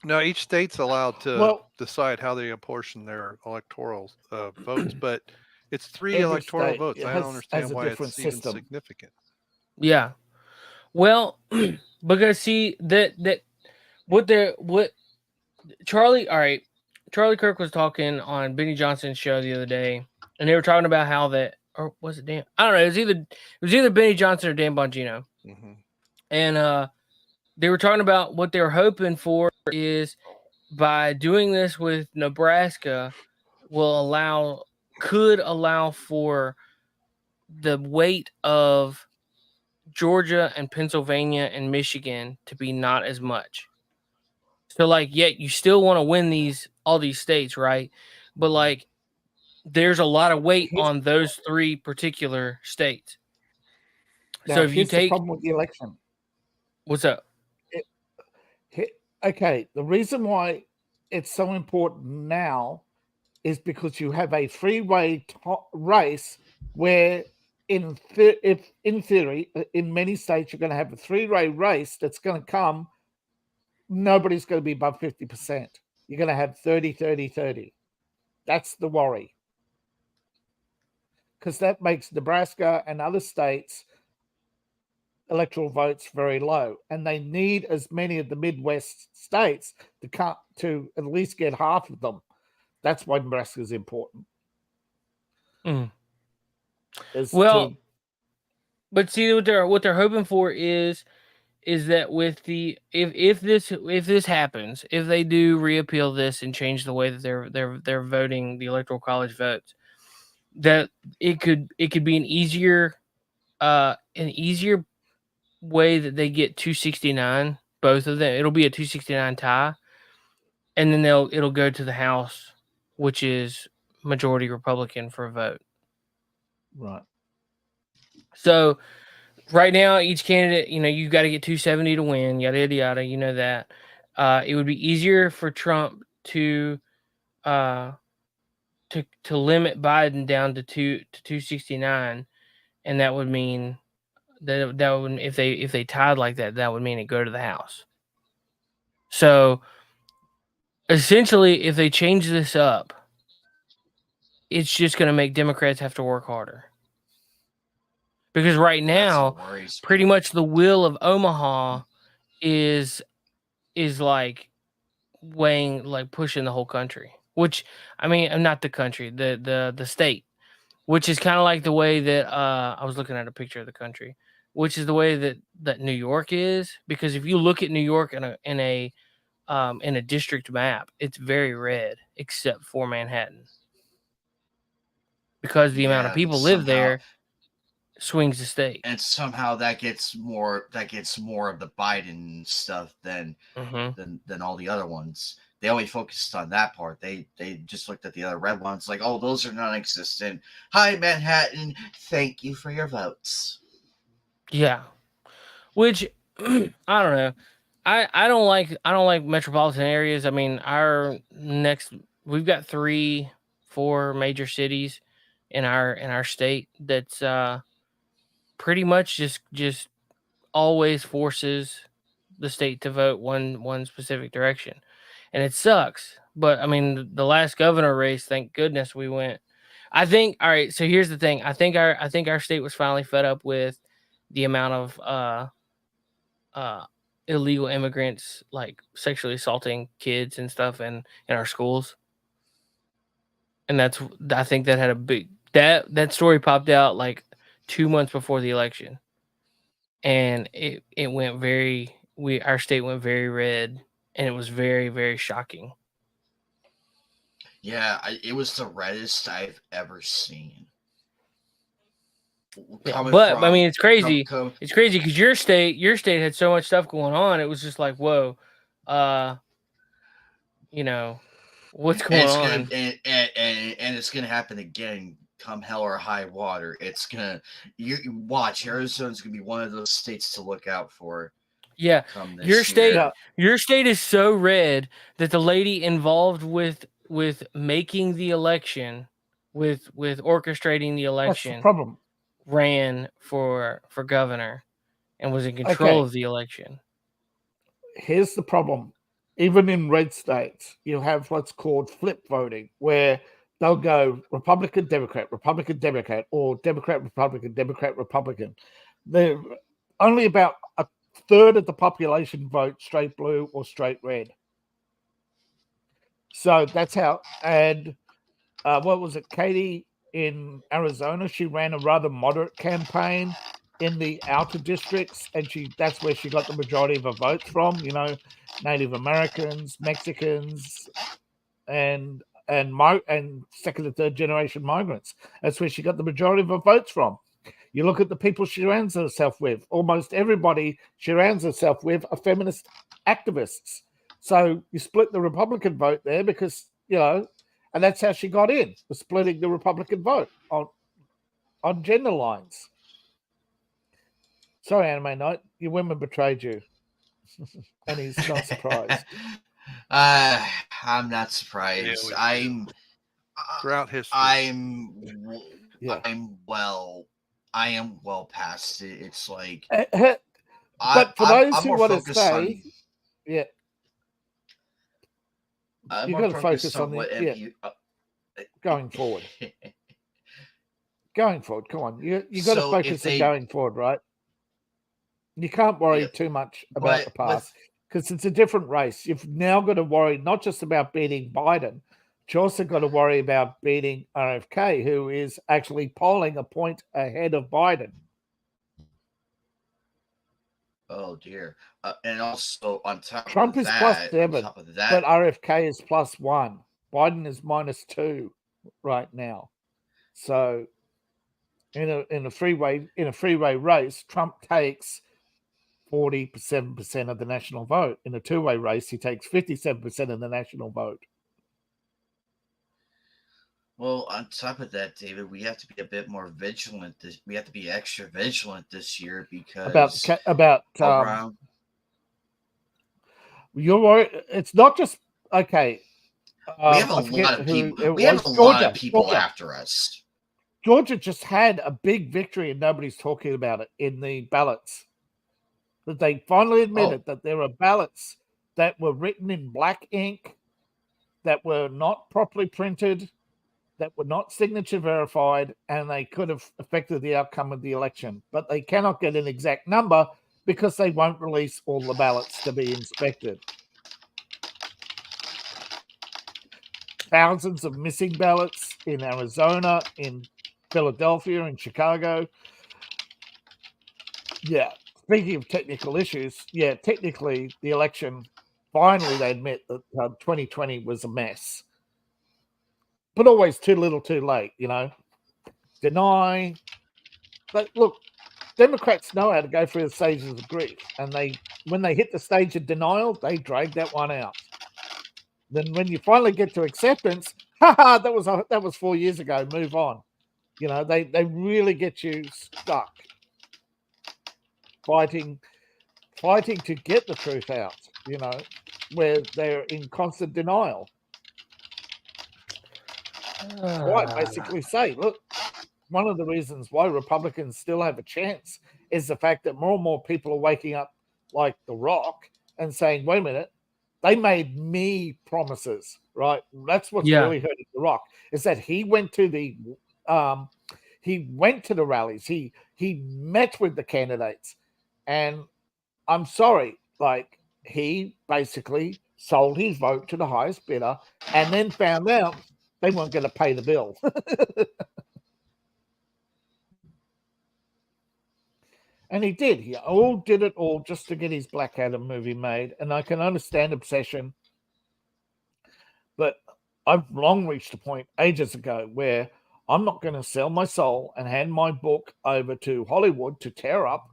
Speaker 4: No, each state's allowed to decide how they apportion their electoral votes, but it's 3 electoral votes. I don't understand why it's even significant.
Speaker 2: Yeah. Well, because see that what Charlie Kirk was talking on Benny Johnson's show the other day, and they were talking about how that, or was it Dan? I don't know. It was either Benny Johnson or Dan Bongino, and they were talking about what they were hoping for is by doing this with Nebraska could allow for the weight of Georgia and Pennsylvania and Michigan to be not as much. So like, yet you still want to win all these states, right? But like, there's a lot of weight on those 3 particular states.
Speaker 3: Now,
Speaker 2: so if you take
Speaker 3: the problem with the election,
Speaker 2: what's up?
Speaker 3: Okay, the reason why it's so important now is because you have a three-way race where, in theory, in many states, you're going to have a 3-way race that's going to come. Nobody's going to be above 50%. You're going to have 30, 30, 30. That's the worry. Because that makes Nebraska and other states' electoral votes very low. And they need as many of the Midwest states to at least get half of them. That's why Nebraska is important.
Speaker 2: But see what they're hoping for is that with the if this happens, if they do reappeal this and change the way that they're voting the Electoral College votes, that it could be an easier way that they get 269, both of them. It'll be a 269 tie, and then it'll go to the House, which is majority Republican for a vote.
Speaker 3: Right.
Speaker 2: So right now, each candidate, you got to get 270 to win, yada yada yada. You know that. It would be easier for Trump to limit Biden down to 269, and that would mean that would, if they tied like that, that would mean it go to the House. So essentially, if they change this up, it's just going to make Democrats have to work harder. Because right now, pretty much the will of Omaha is like weighing, like pushing the whole country. Which, I mean, not the country, the state. Which is kind of like the way that I was looking at a picture of the country. Which is the way that New York is. Because if you look at New York in a district map, it's very red, except for Manhattan. Because the amount of people live there swings the state,
Speaker 5: and somehow that gets more of the Biden stuff than all the other ones. They only focused on that part. They just looked at the other red ones like, oh, those are non-existent. Hi, Manhattan, thank you for your votes.
Speaker 2: Yeah, which I don't know. I don't like metropolitan areas. I mean, we've got 3-4 major cities in our state that's pretty much just always forces the state to vote one specific direction, and it sucks. But I mean, the last governor race, thank goodness we went. I think. All right. So here's the thing. I think our state was finally fed up with the amount of illegal immigrants like sexually assaulting kids and stuff in our schools. And I think that had a big that story popped out like 2 months before the election. And it went our state went very red, and it was very, very shocking.
Speaker 5: Yeah, it was the reddest I've ever seen.
Speaker 2: Yeah, but I mean, it's crazy. It's crazy because your state had so much stuff going on. It was just like, whoa, you know, what's going on?
Speaker 5: And it's gonna happen again. Come hell or high water, it's gonna. You watch. Arizona's gonna be one of those states to look out for.
Speaker 2: Yeah, your state is so red that the lady involved with making the election, with orchestrating the election,
Speaker 3: that's the problem.
Speaker 2: Ran for governor and was in control of the election.
Speaker 3: Here's the problem. Even in red states, you have what's called flip voting, where they'll go Republican, Democrat, or Democrat, Republican. They're only about a third of the population vote straight blue or straight red. So that's how. And what was it, Katie? In Arizona, she ran a rather moderate campaign in the outer districts, and that's where she got the majority of her votes from. You know, Native Americans, Mexicans, and second and third generation migrants. That's where she got the majority of her votes from. You look at the people she surrounds herself with. Almost everybody she surrounds herself with are feminist activists. So you split the Republican vote there because, you know, and that's how she got in, was splitting the Republican vote on gender lines. Sorry, Anime Night, your women betrayed you. And he's not surprised.
Speaker 5: I'm not surprised. I'm
Speaker 4: throughout history.
Speaker 5: I am well past it. It's like,
Speaker 3: but for those who want to say, you've got to focus on going forward. Going forward, come on. You got to focus on going forward, right? You can't worry too much about the past because it's a different race. You've now got to worry not just about beating Biden, but you also got to worry about beating RFK, who is actually polling a point ahead of Biden.
Speaker 5: Oh dear! And also on top
Speaker 3: Trump
Speaker 5: of
Speaker 3: is
Speaker 5: that,
Speaker 3: +7, but RFK is +1. Biden is -2 right now. So in a freeway race, Trump takes 47% of the national vote. In a two-way race, he takes 57% of the national vote.
Speaker 5: Well, on top of that, David, we have to be a bit more vigilant. We have to be extra vigilant this year because
Speaker 3: you're worried. It's not just okay.
Speaker 5: We have a lot of people. We have a lot of people after us.
Speaker 3: Georgia just had a big victory, and nobody's talking about it in the ballots. That they finally admitted that there are ballots that were written in black ink, that were not properly printed, that were not signature verified, and they could have affected the outcome of the election. But they cannot get an exact number because they won't release all the ballots to be inspected. Thousands of missing ballots in Arizona, in Philadelphia, in Chicago. Yeah. Speaking of technical issues, technically the election, finally they admit that 2020 was a mess. But always too little too late, you know. Deny. But look, Democrats know how to go through the stages of grief. And when they hit the stage of denial, they drag that one out. Then when you finally get to acceptance, that was 4 years ago, move on. You know, they really get you stuck. Fighting to get the truth out, you know, where they're in constant denial. I basically say, look, one of the reasons why Republicans still have a chance is the fact that more and more people are waking up like The Rock and saying, wait a minute, they made me promises, right? That's what's really hurting The Rock, is that he went to the rallies, he met with the candidates, and I'm sorry, like, he basically sold his vote to the highest bidder and then found out they weren't going to pay the bill. And he did. He did it all just to get his Black Adam movie made. And I can understand obsession. But I've long reached a point ages ago where I'm not going to sell my soul and hand my book over to Hollywood to tear up,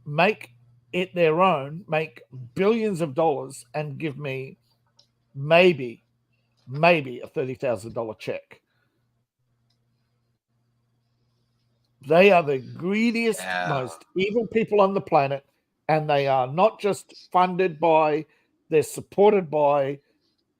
Speaker 3: make it their own, make billions of dollars, and give me maybe a $30,000 check. They are the greediest, most evil people on the planet, and they are not just funded by, they're supported by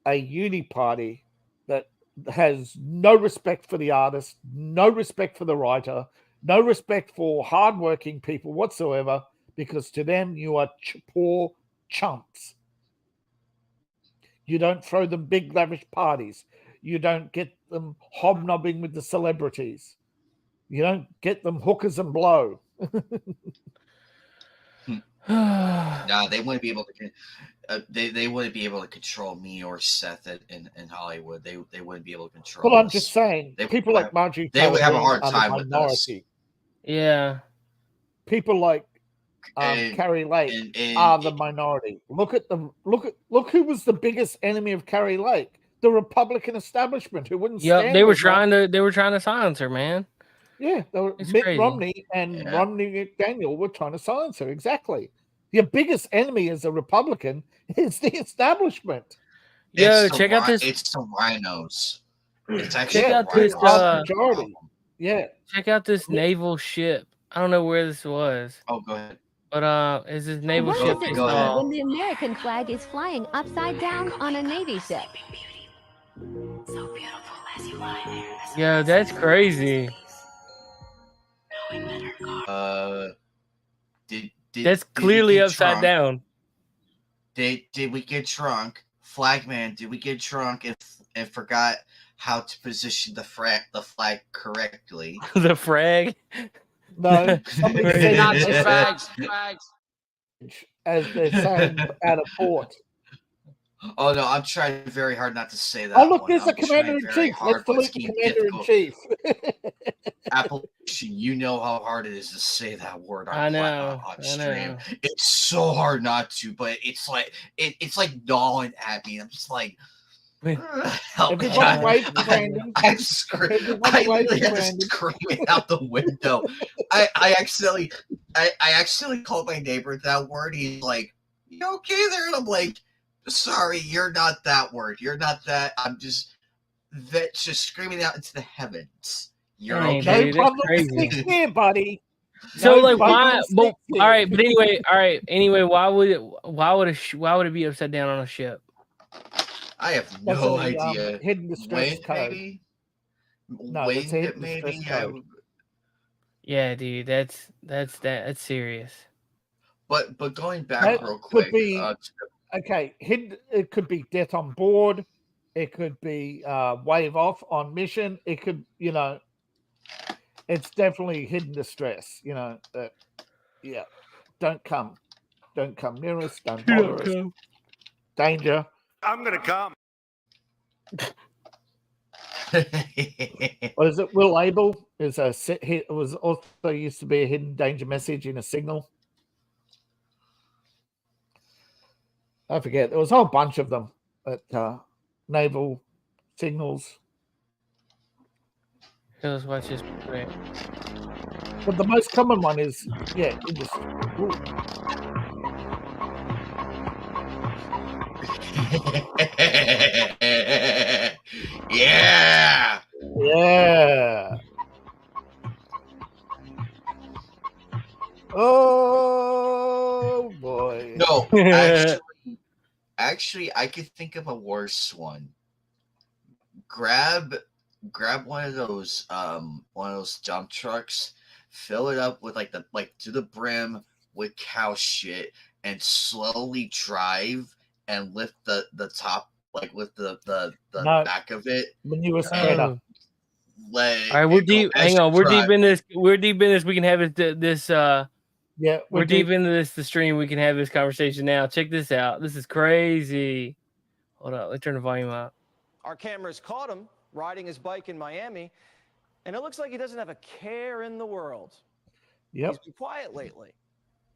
Speaker 3: a uni party that has no respect for the artist, no respect for the writer, no respect for hardworking people whatsoever, because to them you are poor chumps. You don't throw them big lavish parties. You don't get them hobnobbing with the celebrities. You don't get them hookers and blow.
Speaker 5: No, they wouldn't be able to. They wouldn't be able to control me or Seth in Hollywood. They wouldn't be able to control.
Speaker 3: Well, I'm just saying, people like Marjorie
Speaker 5: they would have a
Speaker 3: Taylor
Speaker 5: hard time
Speaker 3: are the
Speaker 5: with us.
Speaker 3: minority.
Speaker 2: Yeah.
Speaker 3: People like Carrie Lake are the minority. Look who was the biggest enemy of Carrie Lake? The Republican establishment, who wouldn't stand.
Speaker 2: They were trying to silence her, man.
Speaker 3: Yeah, Mitt Romney and Romney McDaniel were trying to silence her. Exactly. Your biggest enemy as a Republican is the establishment.
Speaker 2: Yeah, check out this.
Speaker 5: It's the rhinos. It's actually
Speaker 2: check out this
Speaker 3: majority. Yeah.
Speaker 2: Check out this naval ship. I don't know where this was.
Speaker 5: Oh, go ahead.
Speaker 2: But is this naval ship?
Speaker 13: When the American flag is flying upside down on a Navy ship. So beautiful as you lie there.
Speaker 2: Yeah, that's crazy. That's clearly upside down.
Speaker 5: Did we get drunk? Flagman, did we get drunk and forgot how to position the flag correctly?
Speaker 2: The frag?
Speaker 3: No. Somebody said
Speaker 14: not the flags.
Speaker 3: As they're saying at a port.
Speaker 5: Oh no, I'm trying very hard not to say that.
Speaker 3: Oh look, there's a commander-in-chief. Let's salute the commander-in-chief.
Speaker 5: Applegate, you know how hard it is to say that word on stream. It's so hard not to, but it's like gnawing at me. I'm just like, help me. I'm screaming. I really had to scream out the window. I accidentally called my neighbor that word. He's like, "You okay there?" And I'm like, sorry, you're not that word. You're not that. I'm just screaming out into the heavens. You're okay.
Speaker 3: No problem here, buddy.
Speaker 2: So like why? But, all right, but anyway, why would it be upside down on a ship?
Speaker 5: I have no idea.
Speaker 3: Hidden distress code.
Speaker 5: Maybe.
Speaker 3: No, it's hidden distress code.
Speaker 2: Yeah, dude, that's serious.
Speaker 5: But going back real quick.
Speaker 3: Could be, okay, it could be death on board. It could be wave off on mission. It could, it's definitely hidden distress. Yeah, don't come near us. Don't bother us. Danger.
Speaker 14: I'm gonna come.
Speaker 3: What is it? Will Abel it was also used to be a hidden danger message in a signal. I forget. There was a whole bunch of them at naval signals.
Speaker 2: Let's watch this quick.
Speaker 3: But the most common one is,
Speaker 5: Yeah.
Speaker 3: Yeah. Oh boy.
Speaker 5: No, actually, I could think of a worse one. Grab one of those dump trucks, fill it up with like to the brim with cow shit, and slowly drive and lift the top, like lift the back of it.
Speaker 3: When you were header.
Speaker 2: All right, we're deep. Hang on, we're deep in this. We're deep in this. We can have this.
Speaker 3: Yeah,
Speaker 2: we're deep into this. The stream. We can have this conversation now. Check this out. This is crazy. Hold on. Let's turn the volume up.
Speaker 15: Our cameras caught him riding his bike in Miami, and it looks like he doesn't have a care in the world.
Speaker 3: Yep.
Speaker 15: He's been quiet lately,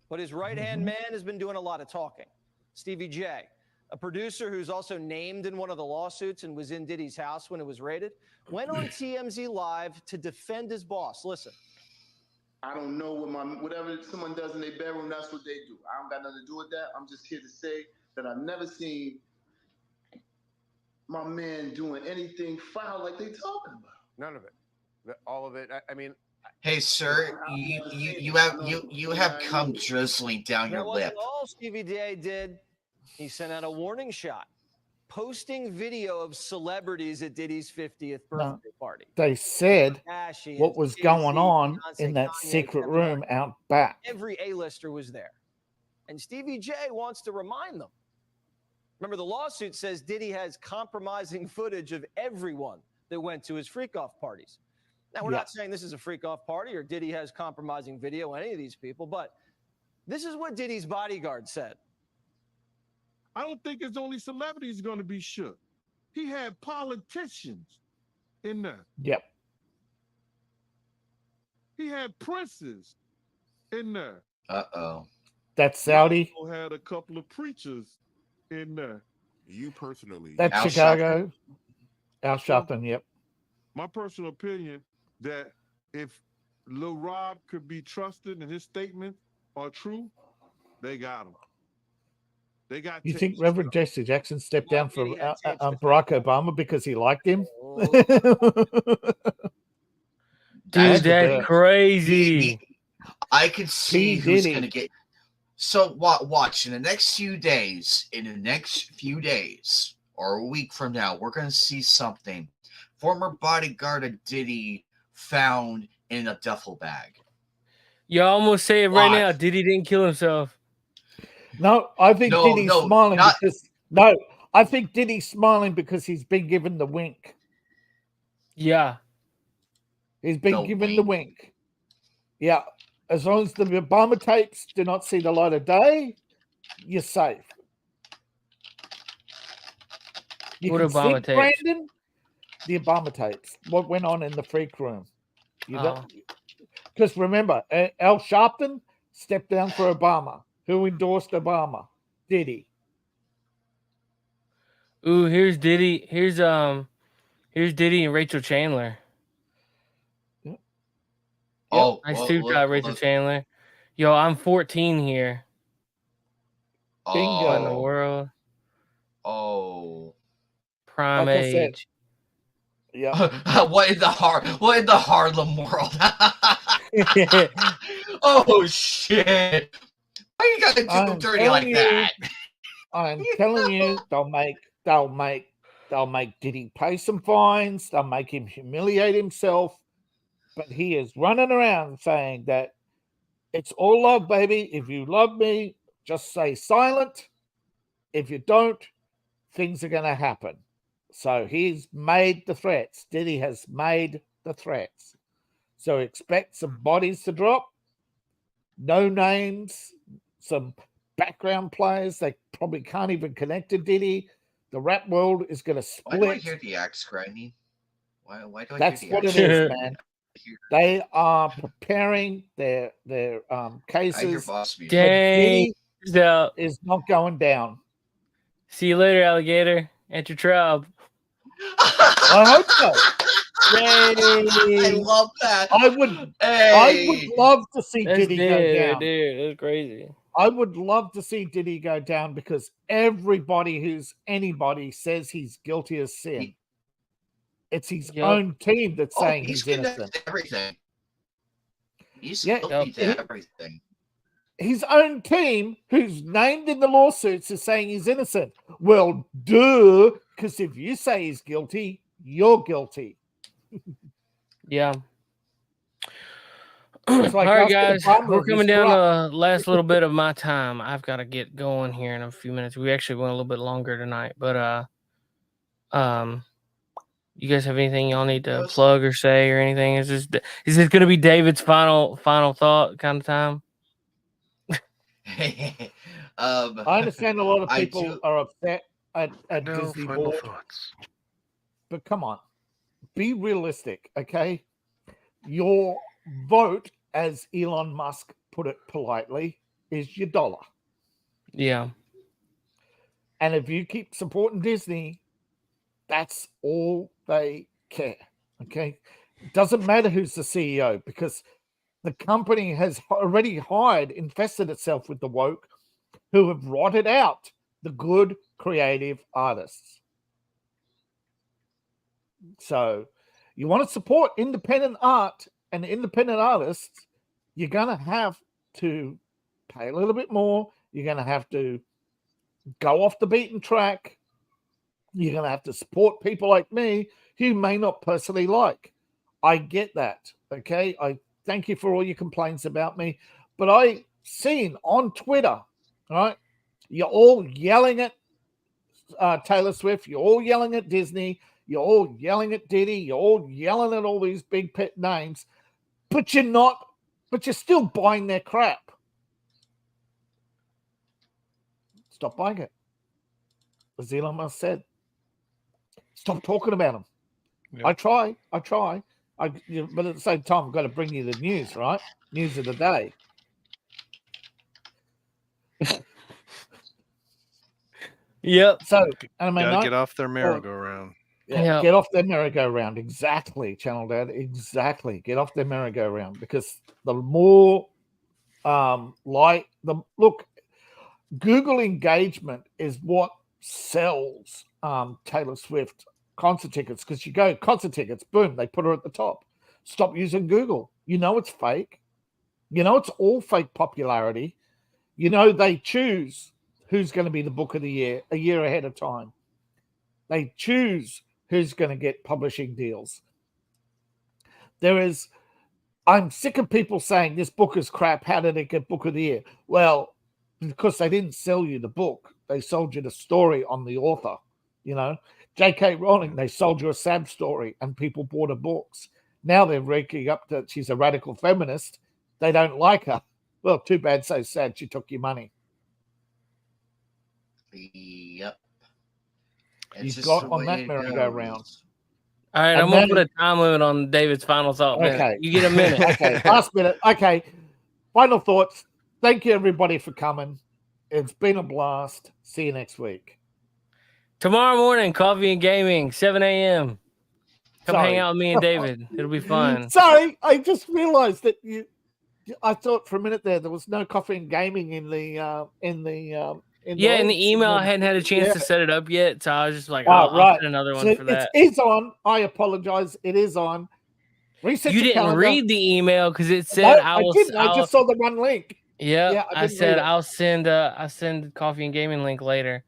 Speaker 15: but his right-hand man has been doing a lot of talking. Stevie J, a producer who's also named in one of the lawsuits and was in Diddy's house when it was raided, went on TMZ Live to defend his boss. Listen.
Speaker 16: I don't know whatever someone does in their bedroom, that's what they do. I don't got nothing to do with that. I'm just here to say that I've never seen my man doing anything foul like they talking about.
Speaker 6: None of it. All of it. I mean.
Speaker 5: Hey, sir, you have come drizzling down your lip.
Speaker 15: All Stevie J did, he sent out a warning shot, posting video of celebrities at Diddy's 50th birthday party.
Speaker 3: They said
Speaker 15: Ashy
Speaker 3: what
Speaker 15: and
Speaker 3: was
Speaker 15: Jay-Z,
Speaker 3: going on
Speaker 15: Beyonce,
Speaker 3: in that
Speaker 15: Kanye,
Speaker 3: secret
Speaker 15: Kevin
Speaker 3: room
Speaker 15: Hart.
Speaker 3: out back.
Speaker 15: Every A-lister was there. And Stevie J wants to remind them. Remember, the lawsuit says Diddy has compromising footage of everyone that went to his freak-off parties. Now, we're not saying this is a freak-off party or Diddy has compromising video on any of these people, but this is what Diddy's bodyguard said.
Speaker 17: I don't think it's only celebrities going to be shook. He had politicians in there.
Speaker 3: Yep.
Speaker 17: He had princes in there.
Speaker 5: Uh-oh.
Speaker 3: That's Saudi.
Speaker 17: He also had a couple of preachers in there.
Speaker 18: You personally.
Speaker 3: That's
Speaker 17: Al
Speaker 3: Chicago. Al Sharpton, yep.
Speaker 17: My personal opinion that if Lil Rob could be trusted and his statements are true, they got him. They got.
Speaker 3: You think Reverend Jesse Jackson stepped down for Barack Obama because he liked him?
Speaker 2: Dude, that's crazy.
Speaker 5: I could see who's going to get. So watch in the next few days. Or a week from now, we're going to see something. Former bodyguard of Diddy found in a duffel bag.
Speaker 2: You almost say it right now. Diddy didn't kill himself.
Speaker 3: No, I think Diddy's smiling because I think Diddy's smiling because he's been given the wink.
Speaker 2: Yeah.
Speaker 3: He's been given the wink. Yeah. As long as the Obama tapes do not see the light of day, you're safe.
Speaker 2: What Obama tapes?
Speaker 3: Brandon, the Obama tapes. What went on in the freak room. Because remember, Al Sharpton stepped down for Obama. Who endorsed Obama? Diddy.
Speaker 2: Ooh, here's Diddy. Here's Diddy and Rachel Chandler.
Speaker 5: Oh,
Speaker 2: nice suit job, Rachel Chandler. Yo, I'm 14 here.
Speaker 3: Bingo.
Speaker 2: What in the world?
Speaker 5: Oh.
Speaker 2: Prime
Speaker 3: Like I said,
Speaker 2: age.
Speaker 3: Yeah.
Speaker 5: What in the Harlem world? Oh shit. Why you gotta do dirty like that?
Speaker 3: I'm telling you, they'll make Diddy pay some fines, they'll make him humiliate himself. But he is running around saying that it's all love, baby. If you love me, just stay silent. If you don't, things are going to happen. So he's made the threats. Diddy has made the threats. So expect some bodies to drop, no names, some background players. They probably can't even connect to Diddy. The rap world is going to split.
Speaker 5: Why do I hear the axe grinding? Why do I hear the
Speaker 3: That's what
Speaker 5: axe
Speaker 3: it is, man. They are preparing their cases.
Speaker 2: Dang.
Speaker 3: Diddy is not going down.
Speaker 2: See you later, alligator. At your tribe.
Speaker 3: I hope so. Yay.
Speaker 5: I love that.
Speaker 3: I would love to see Diddy go down.
Speaker 2: Dude, that's crazy.
Speaker 3: I would love to see Diddy go down because everybody who's anybody says he's guilty as sin. It's his own team that's saying he's innocent.
Speaker 5: To everything. He's guilty to everything.
Speaker 3: His own team, who's named in the lawsuits, is saying he's innocent. Well, duh, because if you say he's guilty, you're guilty.
Speaker 2: Yeah.
Speaker 3: It's like
Speaker 2: all right,
Speaker 3: asking a
Speaker 2: guys,
Speaker 3: farmer
Speaker 2: we're
Speaker 3: if he's
Speaker 2: coming down
Speaker 3: corrupt.
Speaker 2: to the last little bit of my time. I've got to get going here in a few minutes. We actually went a little bit longer tonight, but you guys have anything y'all need to plug or say or anything? Is this going to be David's final thought kind of time?
Speaker 3: I understand a lot of people are upset at Disney
Speaker 4: final
Speaker 3: board,
Speaker 4: thoughts.
Speaker 3: but come on, be realistic, okay? Your vote, as Elon Musk put it politely, is your dollar.
Speaker 2: Yeah.
Speaker 3: And if you keep supporting Disney, that's all they care, okay? It doesn't matter who's the CEO because the company has already infested itself with the woke who have rotted out the good creative artists. So you want to support independent art and independent artists, you're going to have to pay a little bit more. You're going to have to go off the beaten track. You're going to have to support people like me who you may not personally like. I get that, okay? I thank you for all your complaints about me. But I seen on Twitter, right, you're all yelling at Taylor Swift. You're all yelling at Disney. You're all yelling at Diddy. You're all yelling at all these big pet names. But you're still buying their crap. Stop buying it. As Elon Musk said. Stop talking about them. Yeah. I try. But at the same time, I've got to bring you the news, right? News of the day.
Speaker 2: Yep.
Speaker 3: So, I mean,
Speaker 4: gotta get off their merry-go-round.
Speaker 3: Yeah, get off their merry-go-round. Exactly, Channel Dad. Exactly. Get off their merry-go-round because the more look, Google engagement is what sells Taylor Swift concert tickets because you go concert tickets, boom, they put her at the top. Stop using Google. You know it's fake. You know it's all fake popularity. You know they choose who's going to be the book of the year a year ahead of time. They choose who's going to get publishing deals. I'm sick of people saying this book is crap. How did it get book of the year? Well, because they didn't sell you the book. They sold you the story on the author. You know, J.K. Rowling, they sold you a sad story and people bought her books. Now they're raking up that she's a radical feminist. They don't like her. Well, too bad, so sad. She took your money.
Speaker 5: Yep.
Speaker 3: You got on that merry-go-round.
Speaker 2: All right, I'm going to put a time limit on David's final thought.
Speaker 3: Okay.
Speaker 2: Minute. You get a minute.
Speaker 3: Okay, last minute. Okay, final thoughts. Thank you, everybody, for coming. It's been a blast. See you next week.
Speaker 2: Tomorrow morning, coffee and gaming, 7 a.m. Come hang out with me and David. It'll be fun.
Speaker 3: Sorry, I just realized that I thought for a minute there was no coffee and gaming in the
Speaker 2: in the email. I hadn't had a chance to set it up yet, so I was just like, I'll send another one for that.
Speaker 3: It is on. I apologize. It is on. Reset
Speaker 2: you
Speaker 3: your
Speaker 2: didn't
Speaker 3: calendar.
Speaker 2: read the email because it said
Speaker 3: I didn't. I just saw the one link.
Speaker 2: Yeah, I said I'll send coffee and gaming link later.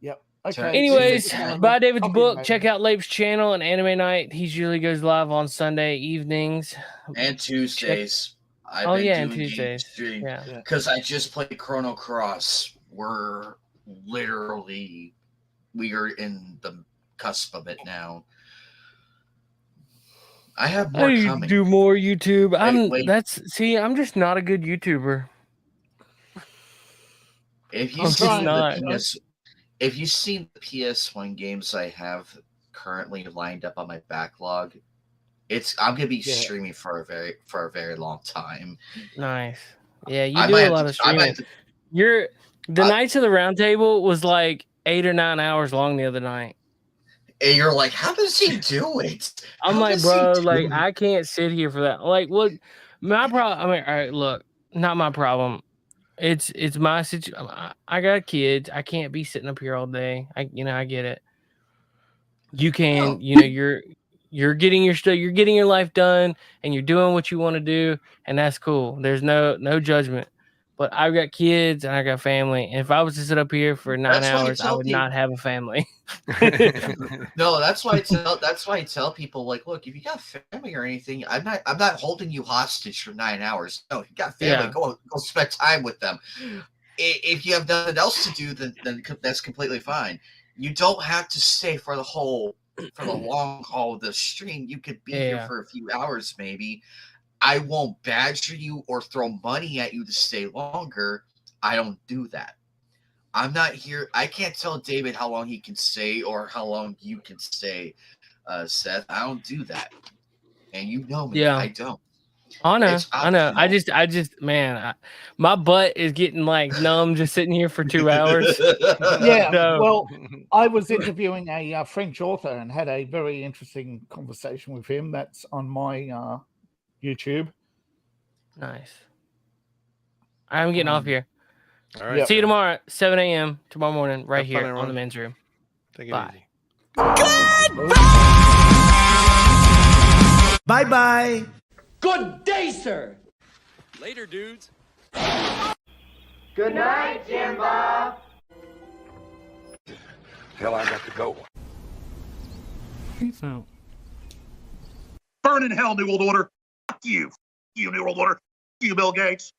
Speaker 3: Yep. Okay.
Speaker 2: Anyways, buy David's book. Check out Lape's channel and Anime Night. He usually goes live on Sunday evenings
Speaker 5: and Tuesdays.
Speaker 2: And Tuesdays.
Speaker 5: Yeah, because I just played Chrono Cross. We are in the cusp of it now. I have more coming.
Speaker 2: Do more YouTube. I'm just not a good YouTuber.
Speaker 5: If you've seen the PS1 games I have currently lined up on my backlog, I'm gonna be streaming for a very long time.
Speaker 2: Nice. Yeah, you do a lot of streaming. The Knights of the Round Table was like 8 or 9 hours long the other night.
Speaker 5: And you're like, how does he do it?
Speaker 2: I'm like, bro, like I can't sit here for that. Like, what my problem? I mean, all right, look, not my problem. It's my situation. I got kids. I can't be sitting up here all day. I get it. You can, you're getting your stuff, you're getting your life done, and you're doing what you want to do, and that's cool. There's no judgment. But I've got kids and I got family. And if I was to sit up here for 9 hours, I would not have a family.
Speaker 5: No, that's why I tell people, like, look, if you got family or anything, I'm not holding you hostage for 9 hours. No, if you got family, go spend time with them. If you have nothing else to do, then that's completely fine. You don't have to stay for the long haul of the stream. You could be here for a few hours, maybe. I won't badger you or throw money at you to stay longer. I don't do that. I'm not here. I can't tell David how long he can stay or how long you can stay, Seth. I don't do that. And you know me. I don't.
Speaker 2: I know. I just, man, my butt is getting like numb just sitting here for 2 hours.
Speaker 3: Yeah. Well, I was interviewing a French author and had a very interesting conversation with him. That's on my YouTube.
Speaker 2: Nice. I'm getting off here.
Speaker 4: All right.
Speaker 2: See you tomorrow at 7 a.m. tomorrow morning, right
Speaker 4: Have fun,
Speaker 2: here on
Speaker 4: everyone.
Speaker 2: the men's room.
Speaker 4: Take it
Speaker 2: Bye.
Speaker 4: easy.
Speaker 6: Bye-bye. Good day, sir.
Speaker 14: Later, dudes.
Speaker 6: Good night, Jim Bob.
Speaker 12: Hell, I got to go.
Speaker 2: Peace out.
Speaker 18: Burn in hell, New World Order. Fuck you. You, New World Order. Fuck you, Bill Gates.